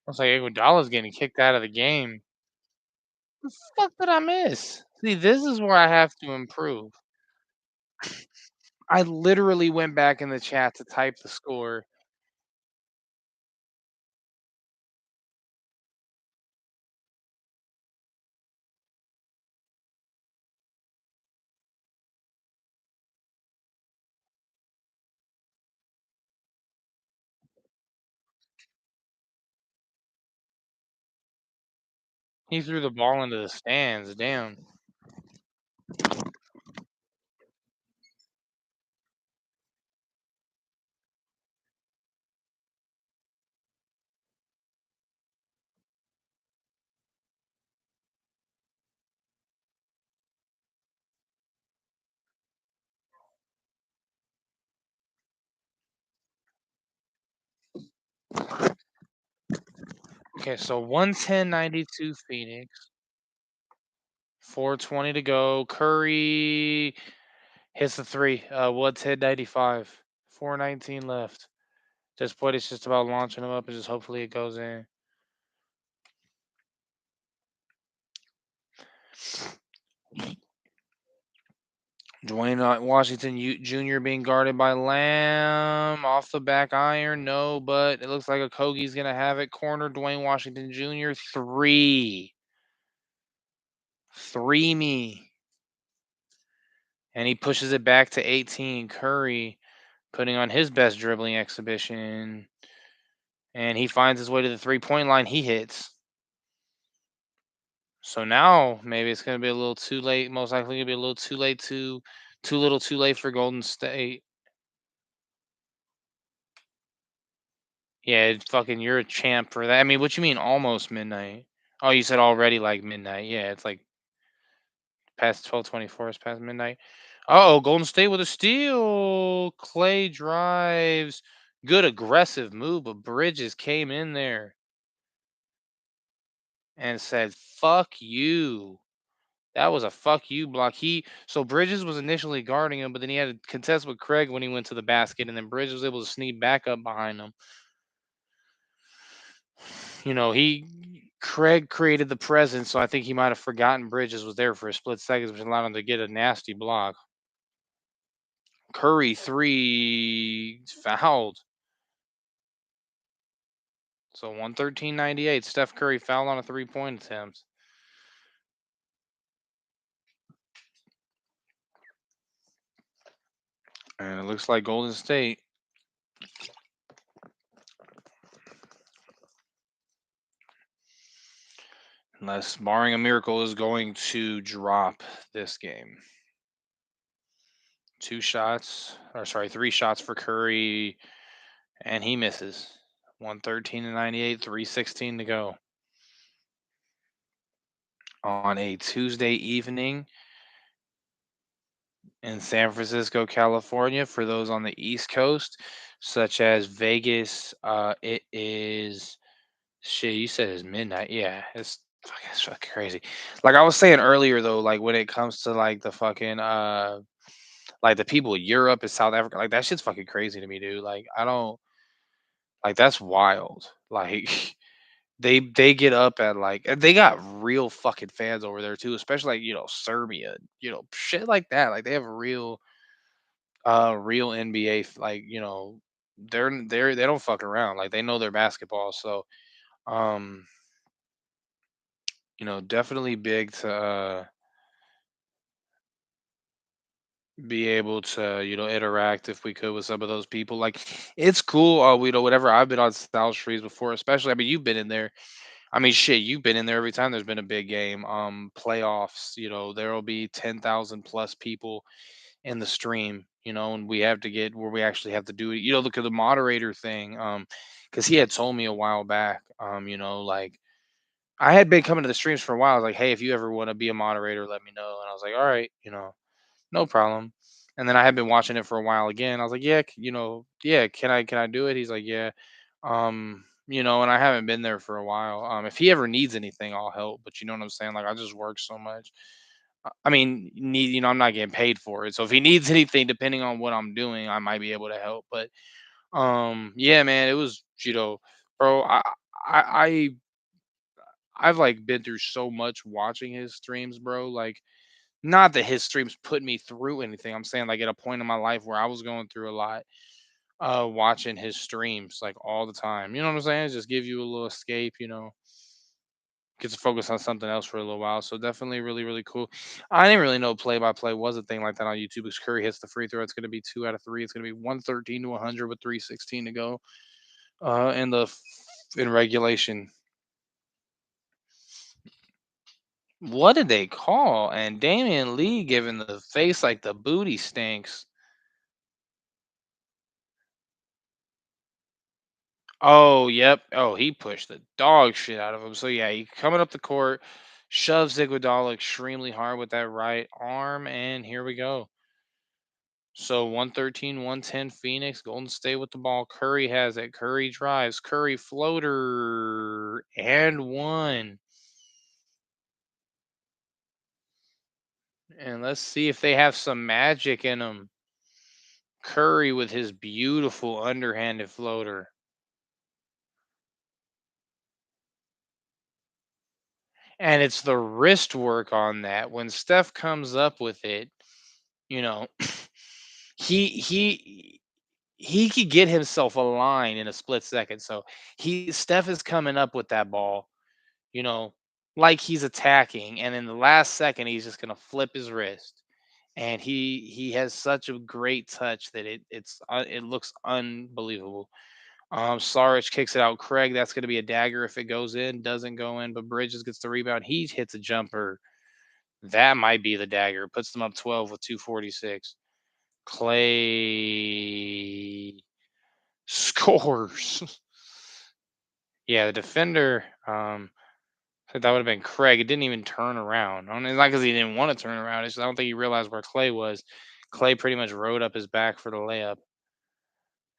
Looks like Iguodala's getting kicked out of the game. The fuck did I miss? See, this is where I have to improve. I literally went back in the chat to type the score. He threw the ball into the stands. Damn. Okay, so 110-92 Phoenix. 4:20 to go. Curry hits the three. 110-95. 4:19 left. This point is just about launching him up and just hopefully it goes in. Dwayne Washington Jr. being guarded by Lamb. Off the back iron. No, but it looks like Okogie's going to have it. Corner Dwayne Washington Jr. Three. Three me. And he pushes it back to 18. Curry putting on his best dribbling exhibition. And he finds his way to the 3-point line. He hits. So now maybe it's going to be a little too late. Most likely going to be a little too late too little too late for Golden State. Yeah, fucking you're a champ for that. I mean, what you mean almost midnight? Oh, you said already like midnight. Yeah, it's like past 12:24 is past midnight. Oh, Golden State with a steal. Clay drives. Good aggressive move, but Bridges came in there and said, "Fuck you." That was a fuck you block. So Bridges was initially guarding him, but then he had a contest with Craig when he went to the basket, and then Bridges was able to sneak back up behind him. Craig created the presence, so I think he might have forgotten Bridges was there for a split second, which allowed him to get a nasty block. Curry three fouled. So 113-98. Steph Curry fouled on a 3-point attempt. And it looks like Golden State, unless barring a miracle, is going to drop this game. Three shots for Curry, and he misses. 113-98, 3:16 to go. On a Tuesday evening in San Francisco, California, for those on the East Coast, such as Vegas, it is shit. You said it's midnight. Yeah, it's fucking crazy. Like I was saying earlier, though, like when it comes to like the fucking like the people in Europe and South Africa, like that shit's fucking crazy to me, dude. Like I don't like that's wild. Like they get up at like and they got real fucking fans over there too, especially like Serbia, shit like that. Like they have real NBA like they don't fuck around. Like they know their basketball. So um definitely big to be able to, interact if we could with some of those people. Like, it's cool. Whatever. I've been on South Streets before, especially. I mean, you've been in there. I mean, shit, you've been in there every time there's been a big game. Playoffs. There will be 10,000 plus people in the stream. And we have to get where we actually have to do it. Look at the moderator thing. Because he had told me a while back. Like I had been coming to the streams for a while. I was like, hey, if you ever want to be a moderator, let me know. And I was like, all right. No problem. And then I had been watching it for a while again. I was like, yeah, yeah, can I do it? He's like, yeah. And I haven't been there for a while. If he ever needs anything, I'll help. But you know what I'm saying? Like I just work so much. I mean, I'm not getting paid for it. So if he needs anything, depending on what I'm doing, I might be able to help. But yeah, man, it was, bro. I've like been through so much watching his streams, bro. Like not that his streams put me through anything. I'm saying like at a point in my life where I was going through a lot, watching his streams like all the time. You know what I'm saying? Just give you a little escape, get to focus on something else for a little while. So definitely really, really cool. I didn't really know play by play was a thing like that on YouTube because Curry hits the free throw. It's gonna be 2 out of 3. It's gonna be 113 to 100 with 3:16 to go. In regulation. What did they call? And Damian Lee giving the face like the booty stinks. Oh, yep. Oh, he pushed the dog shit out of him. So yeah, he coming up the court, shoves Iguodala extremely hard with that right arm, and here we go. So 113, 110 Phoenix, Golden State with the ball. Curry has it. Curry drives. Curry floater and one. And let's see if they have some magic in them. Curry with his beautiful underhanded floater. And it's the wrist work on that. When Steph comes up with it, you know, he he he could get himself a line in a split second. So Steph is coming up with that ball, you know, like he's attacking, and in the last second he's just gonna flip his wrist. And he has such a great touch that it looks unbelievable. Saric kicks it out. Craig, that's gonna be a dagger if it goes in. Doesn't go in, but Bridges gets the rebound. He hits a jumper. That might be the dagger. Puts them up 12 with 2:46. Clay scores. Yeah, the defender, I think that would have been Craig. It didn't even turn around. It's not because he didn't want to turn around. It's just I don't think he realized where Clay was. Clay pretty much rode up his back for the layup.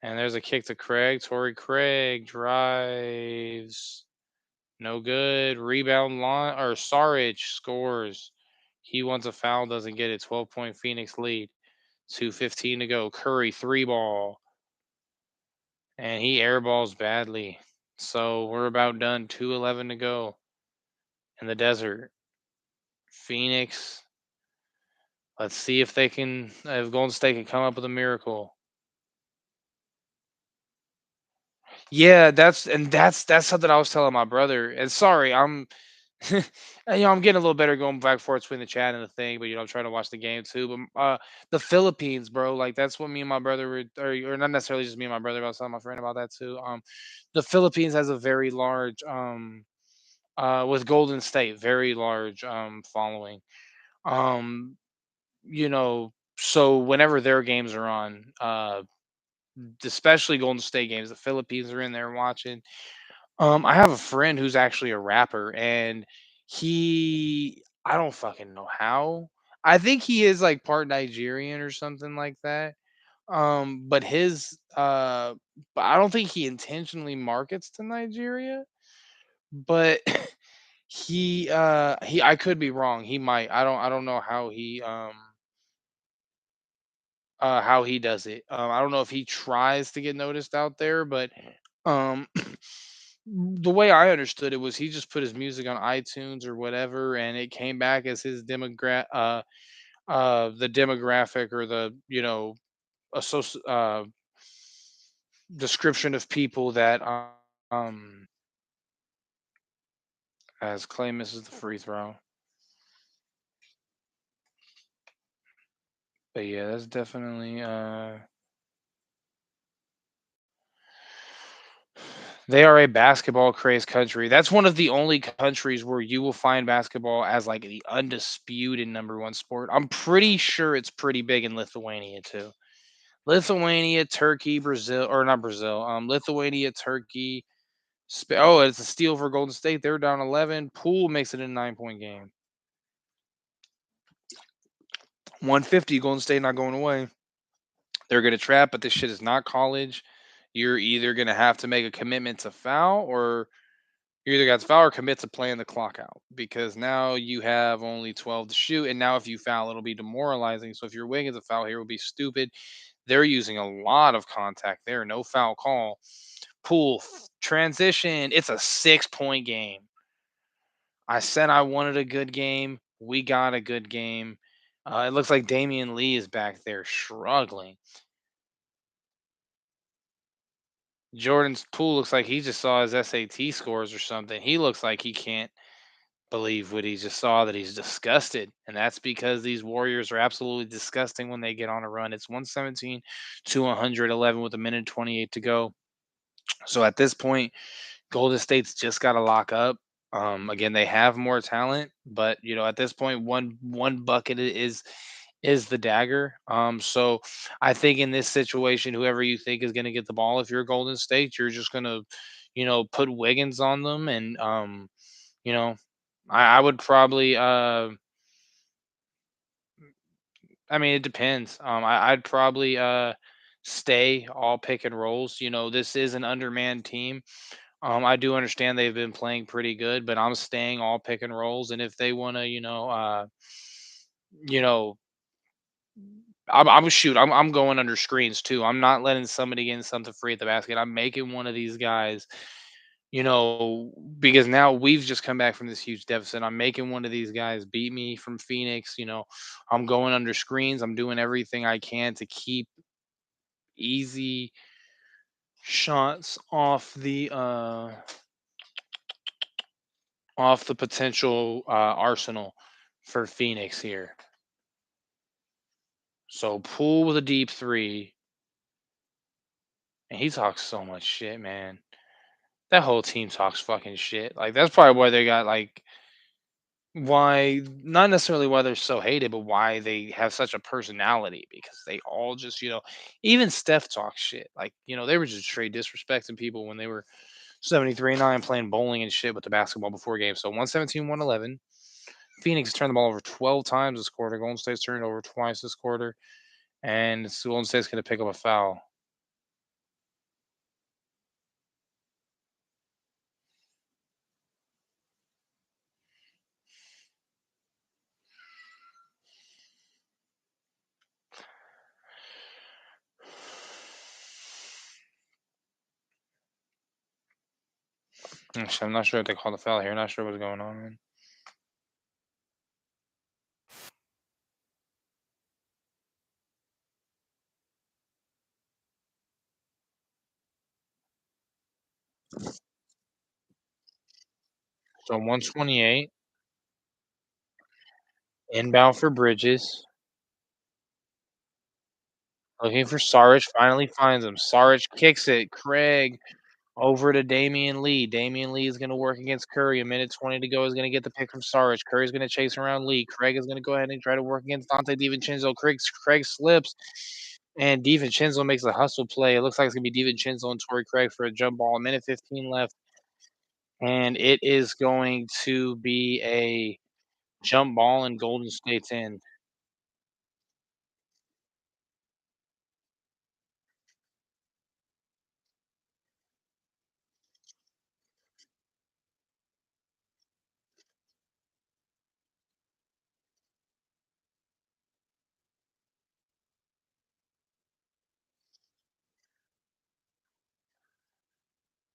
And there's a kick to Craig. Torrey Craig drives. No good. Rebound line or Saric scores. He wants a foul, doesn't get it. 12-point Phoenix lead. 2:15 to go. Curry three ball. And he airballs badly. So we're about done. 2:11 to go in the desert. Phoenix. Let's see if Golden State can come up with a miracle. Yeah, that's something I was telling my brother. And sorry, I'm getting a little better going back and forth between the chat and the thing, but I'm trying to watch the game too. But the Philippines, bro, like that's what me and my brother were, or not necessarily just me and my brother, but I was telling my friend about that too. The Philippines has a very large with Golden State, very large following. Um, so whenever their games are on, especially Golden State games, the Philippines are in there watching. I have a friend who's actually a rapper, and I don't fucking know how. I think he is like part Nigerian or something like that. But but I don't think he intentionally markets to Nigeria. But I could be wrong. He might. I don't know how he does it. I don't know if he tries to get noticed out there, but um, the way I understood it was he just put his music on iTunes or whatever, and it came back as his the demographic or the description of people that um as Clay misses the free throw. But yeah, that's definitely they are a basketball crazed country. That's one of the only countries where you will find basketball as like the undisputed number one sport. I'm pretty sure it's pretty big in Lithuania too. Lithuania, Turkey, Brazil, or not Brazil. Lithuania, Turkey. Oh, it's a steal for Golden State. They're down 11. Poole makes it a 9-point game. 150. Golden State not going away. They're gonna trap, but this shit is not college. You're either gonna have to make a commitment to foul, or you either got to foul or commit to playing the clock out, because now you have only 12 to shoot, and now if you foul, it'll be demoralizing. So if your wing is a foul here, it will be stupid. They're using a lot of contact there. No foul call. Pool transition. It's a 6-point game. I said I wanted a good game. We got a good game. It looks like Damian Lee is back there struggling. Jordan's Poole looks like he just saw his SAT scores or something. He looks like he can't believe what he just saw, that he's disgusted. And that's because these Warriors are absolutely disgusting when they get on a run. It's 117 to 111 with a minute 28 to go. So at this point, Golden State's just got to lock up. Again, they have more talent, but at this point, one bucket is the dagger. So I think in this situation, whoever you think is going to get the ball, if you're Golden State, you're just going to, put Wiggins on them, and you know, I would probably, I mean, it depends. I'd probably stay all pick and rolls. This is an undermanned team. I do understand they've been playing pretty good, but I'm staying all pick and rolls. And if they want to, you know, I'm shoot. I'm going under screens too. I'm not letting somebody get something free at the basket. I'm making one of these guys, because now we've just come back from this huge deficit. I'm making one of these guys beat me from Phoenix. I'm going under screens. I'm doing everything I can to keep easy shots off the potential arsenal for Phoenix here. So Poole with a deep three, and he talks so much shit, man. That whole team talks fucking shit. Like that's probably why they got like why not necessarily why they're so hated, but why they have such a personality, because they all just, even Steph talks shit. Like, they were just straight disrespecting people when they were 73-9 playing bowling and shit with the basketball before games. So 117, 111. Phoenix turned the ball over 12 times this quarter. Golden State's turned it over twice this quarter. And Golden State's going to pick up a foul. Actually, I'm not sure if they called the foul here. Not sure what's going on, man. So 128. Inbound for Bridges. Looking for Saric. Finally finds him. Saric kicks it. Craig over to Damian Lee. Damian Lee is going to work against Curry. A minute 20 to go. Is going to get the pick from Saric. Curry's going to chase around Lee. Craig is going to go ahead and try to work against Dante DiVincenzo. Craig slips, and DiVincenzo makes a hustle play. It looks like it's going to be DiVincenzo and Torrey Craig for a jump ball. A minute 15 left, and it is going to be a jump ball in Golden State's end.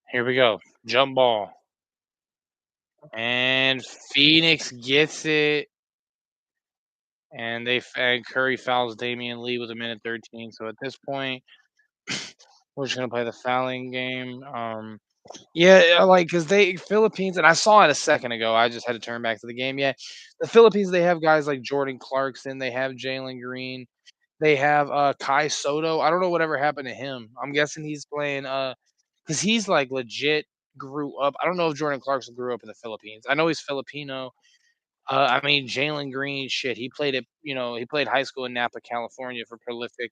Here we go. Jump ball. And Phoenix gets it. And Curry fouls Damian Lee with a minute 13. So at this point, we're just gonna play the fouling game. Yeah, like, cause they Philippines and I saw it a second ago, I just had to turn back to the game, yeah. The Philippines, they have guys like Jordan Clarkson, they have Jalen Green, they have, Kai Soto, I don't know whatever happened to him. I'm guessing he's playing, cause he's, like, legit grew up I don't know if Jordan Clarkson grew up in the Philippines. I know he's Filipino. I mean, Jalen Green, shit, he played he played high school in Napa, California for prolific,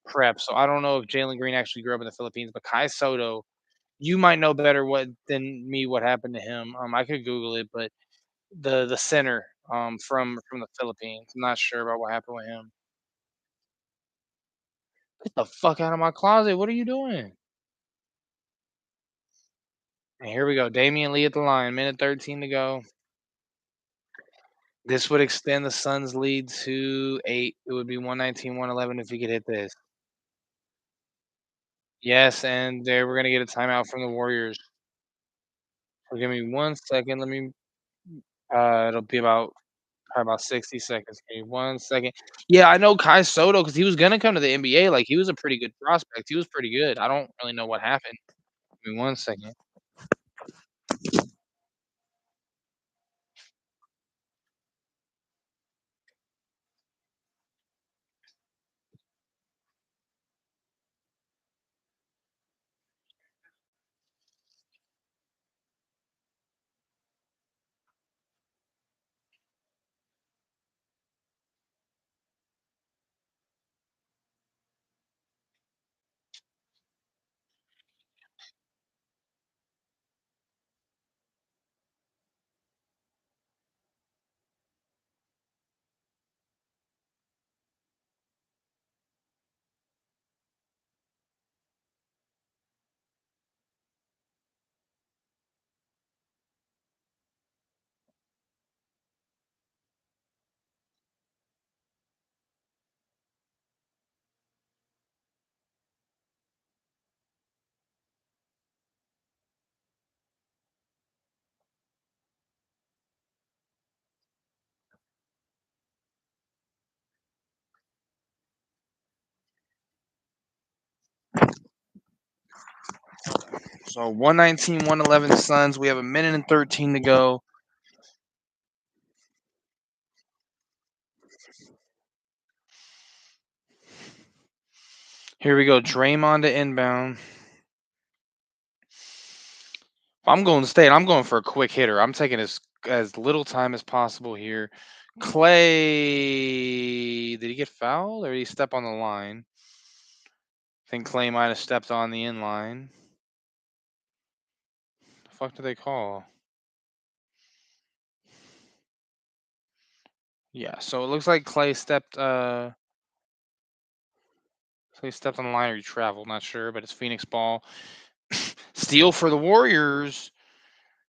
prep, so I don't know if Jalen Green actually grew up in the Philippines, but Kai Soto, you might know better what than me what happened to him. I could Google it, but the center, from the Philippines, I'm not sure about what happened with him. Get the fuck out of my closet, what are you doing? And here we go, Damian Lee at the line, minute 13 to go. This would extend the Suns' lead to 8. It would be 119-111 if he could hit this. Yes, and we're gonna get a timeout from the Warriors. So give me 1 second, let me it'll be probably about 60 seconds. Give me 1 second. Yeah, I know Kai Soto because he was gonna come to the NBA, like, he was a pretty good prospect, he was pretty good. I don't really know what happened. Give me 1 second. So 119-111 Suns, we have a minute and 13 to go. Here we go, Draymond to inbound. I'm going to State, I'm going for a quick hitter. I'm taking as little time as possible here. Clay, did he get fouled or did he step on the line? I think Clay might have stepped on the inline. The fuck did they call? Yeah, so it looks like Clay stepped on the line or he traveled, not sure, but it's Phoenix ball. Steal for the Warriors.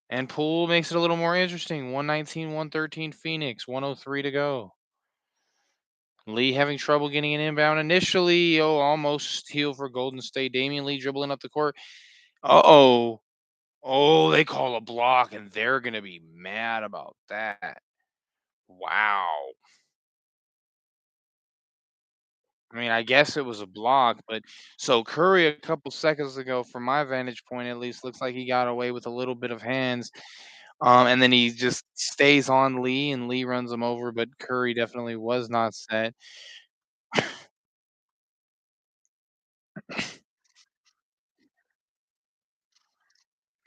And Poole makes it a little more interesting. 119-113 Phoenix, 103 to go. Lee having trouble getting an inbound initially. Oh, almost steal for Golden State. Damian Lee dribbling up the court. Uh-oh. Oh, they call a block, and they're going to be mad about that. Wow. I mean, I guess it was a block, but so Curry a couple seconds ago, from my vantage point at least, looks like he got away with a little bit of hands. And then he just stays on Lee, and Lee runs him over, but Curry definitely was not set.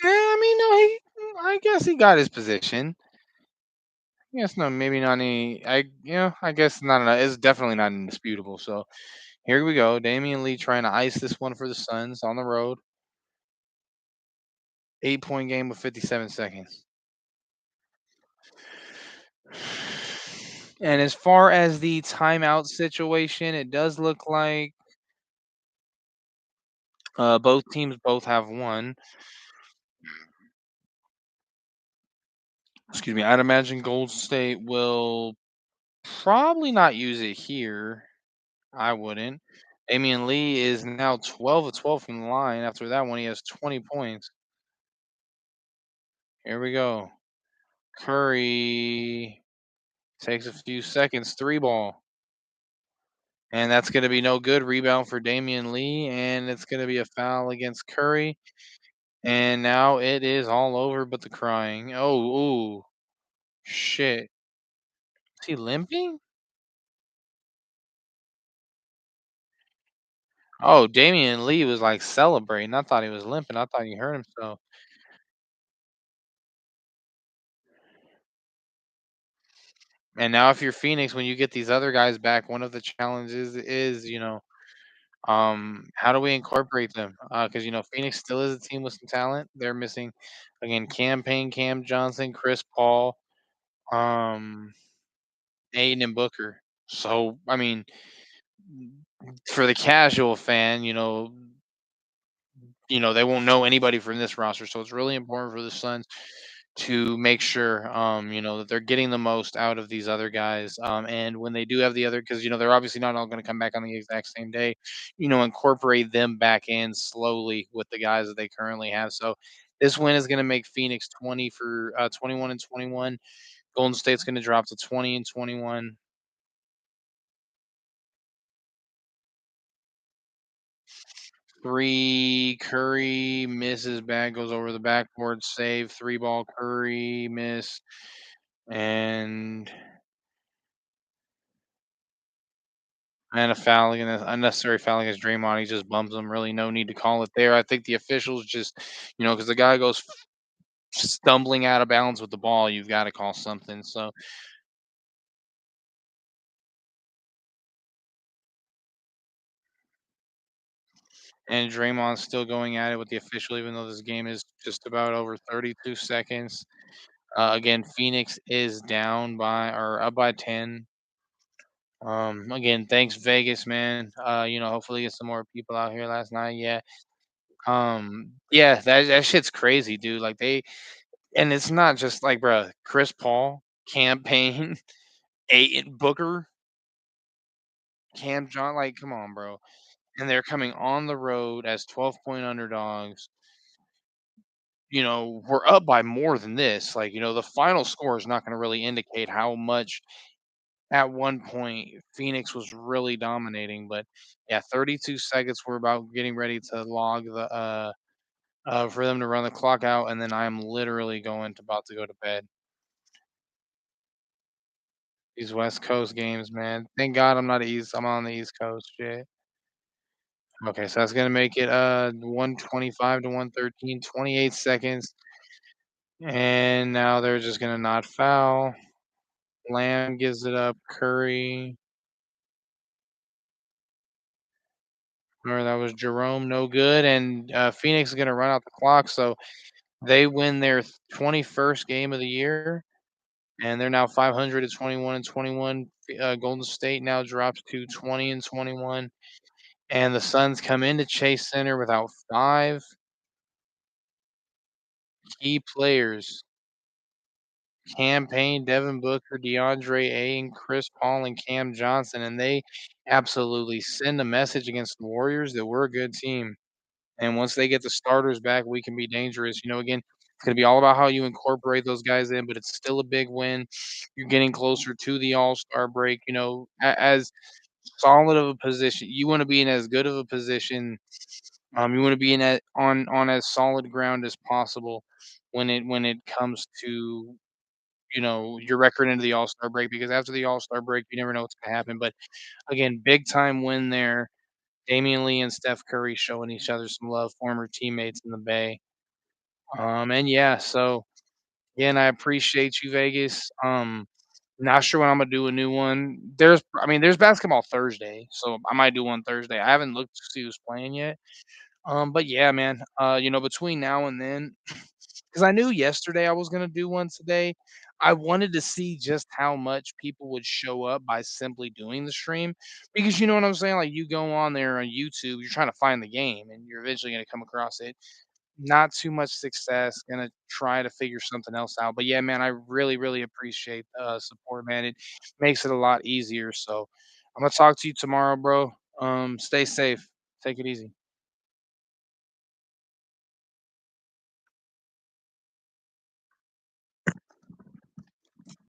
Yeah, I mean, no, I guess he got his position. Yes, no, maybe not any. I guess not. It's definitely not indisputable. So here we go. Damian Lee trying to ice this one for the Suns on the road. 8-point game with 57 seconds. And as far as the timeout situation, it does look like both teams both have one. Excuse me. I'd imagine Gold State will probably not use it here. I wouldn't. Damian Lee is now 12 of 12 from the line. After that one, he has 20 points. Here we go. Curry takes a few seconds. Three ball. And that's going to be no good. Rebound for Damian Lee. And it's going to be a foul against Curry. And now it is all over but the crying. Oh, ooh, shit. Is he limping? Oh, Damian Lee was, like, celebrating. I thought he was limping. I thought he hurt himself. And now if you're Phoenix, when you get these other guys back, one of the challenges is, how do we incorporate them? Because Phoenix still is a team with some talent. They're missing, again, Cam Payne, Cam Johnson, Chris Paul, um, Aiden, and Booker. So, I mean, for the casual fan, they won't know anybody from this roster. So it's really important for the Suns to make sure, that they're getting the most out of these other guys. And when they do have the other, because they're obviously not all going to come back on the exact same day, incorporate them back in slowly with the guys that they currently have. So this win is going to make Phoenix 21 and 21. Golden State's going to drop to 20 and 21. Three Curry misses bad, goes over the backboard, save, three ball Curry miss, and a foul against unnecessary foul against Draymond. He just bumps him. Really, no need to call it there. I think the officials just, because the guy goes stumbling out of bounds with the ball, you've got to call something. So, and Draymond's still going at it with the official, even though this game is just about over 32 seconds. Again, Phoenix is down by or up by 10. Again, thanks Vegas, man. Hopefully get some more people out here last night. Yeah. Yeah, that shit's crazy, dude. Like and it's not just like, bro, Chris Paul, campaign, Ayton Booker, Cam John, like, come on, bro. And they're coming on the road as 12-point underdogs. We're up by more than this. Like, the final score is not going to really indicate how much at one point Phoenix was really dominating. But yeah, 32 seconds. We're about getting ready to log for them to run the clock out, and then I'm literally about to go to bed. These West Coast games, man. Thank God I'm not East. I'm on the East Coast. Shit. Okay, so that's gonna make it 125 to 113, 28 seconds. And now they're just gonna not foul. Lamb gives it up. Curry. Or that was Jerome, no good. And Phoenix is gonna run out the clock, so they win their 21st game of the year, and they're now 500 to 21 and 21. Golden State now drops to 20 and 21. And the Suns come into Chase Center without 5 key players: Cam Payne, Devin Booker, DeAndre Ayton, Chris Paul, and Cam Johnson, and they absolutely send a message against the Warriors that we're a good team. And once they get the starters back, we can be dangerous. Again, it's gonna be all about how you incorporate those guys in, but it's still a big win. You're getting closer to the All-Star break. As solid of a position, you want to be in as good of a position. You want to be in on as solid ground as possible when it comes to your record into the All-Star break, because after the All-Star break, you never know what's gonna happen. But again, big time win there. Damian Lee and Steph Curry showing each other some love, former teammates in the Bay. And yeah, so again, I appreciate you, Vegas. Not sure when I'm gonna do a new one. There's basketball Thursday, so I might do one Thursday. I haven't looked to see who's playing yet. But yeah, man. Between now and then, because I knew yesterday I was gonna do one today. I wanted to see just how much people would show up by simply doing the stream, because you know what I'm saying. Like, you go on there on YouTube, you're trying to find the game, and you're eventually gonna come across it. Not too much success. Gonna try to figure something else out. But yeah, man, I really, really appreciate the support, man. It makes it a lot easier. So I'm gonna talk to you tomorrow, bro. Stay safe. Take it easy.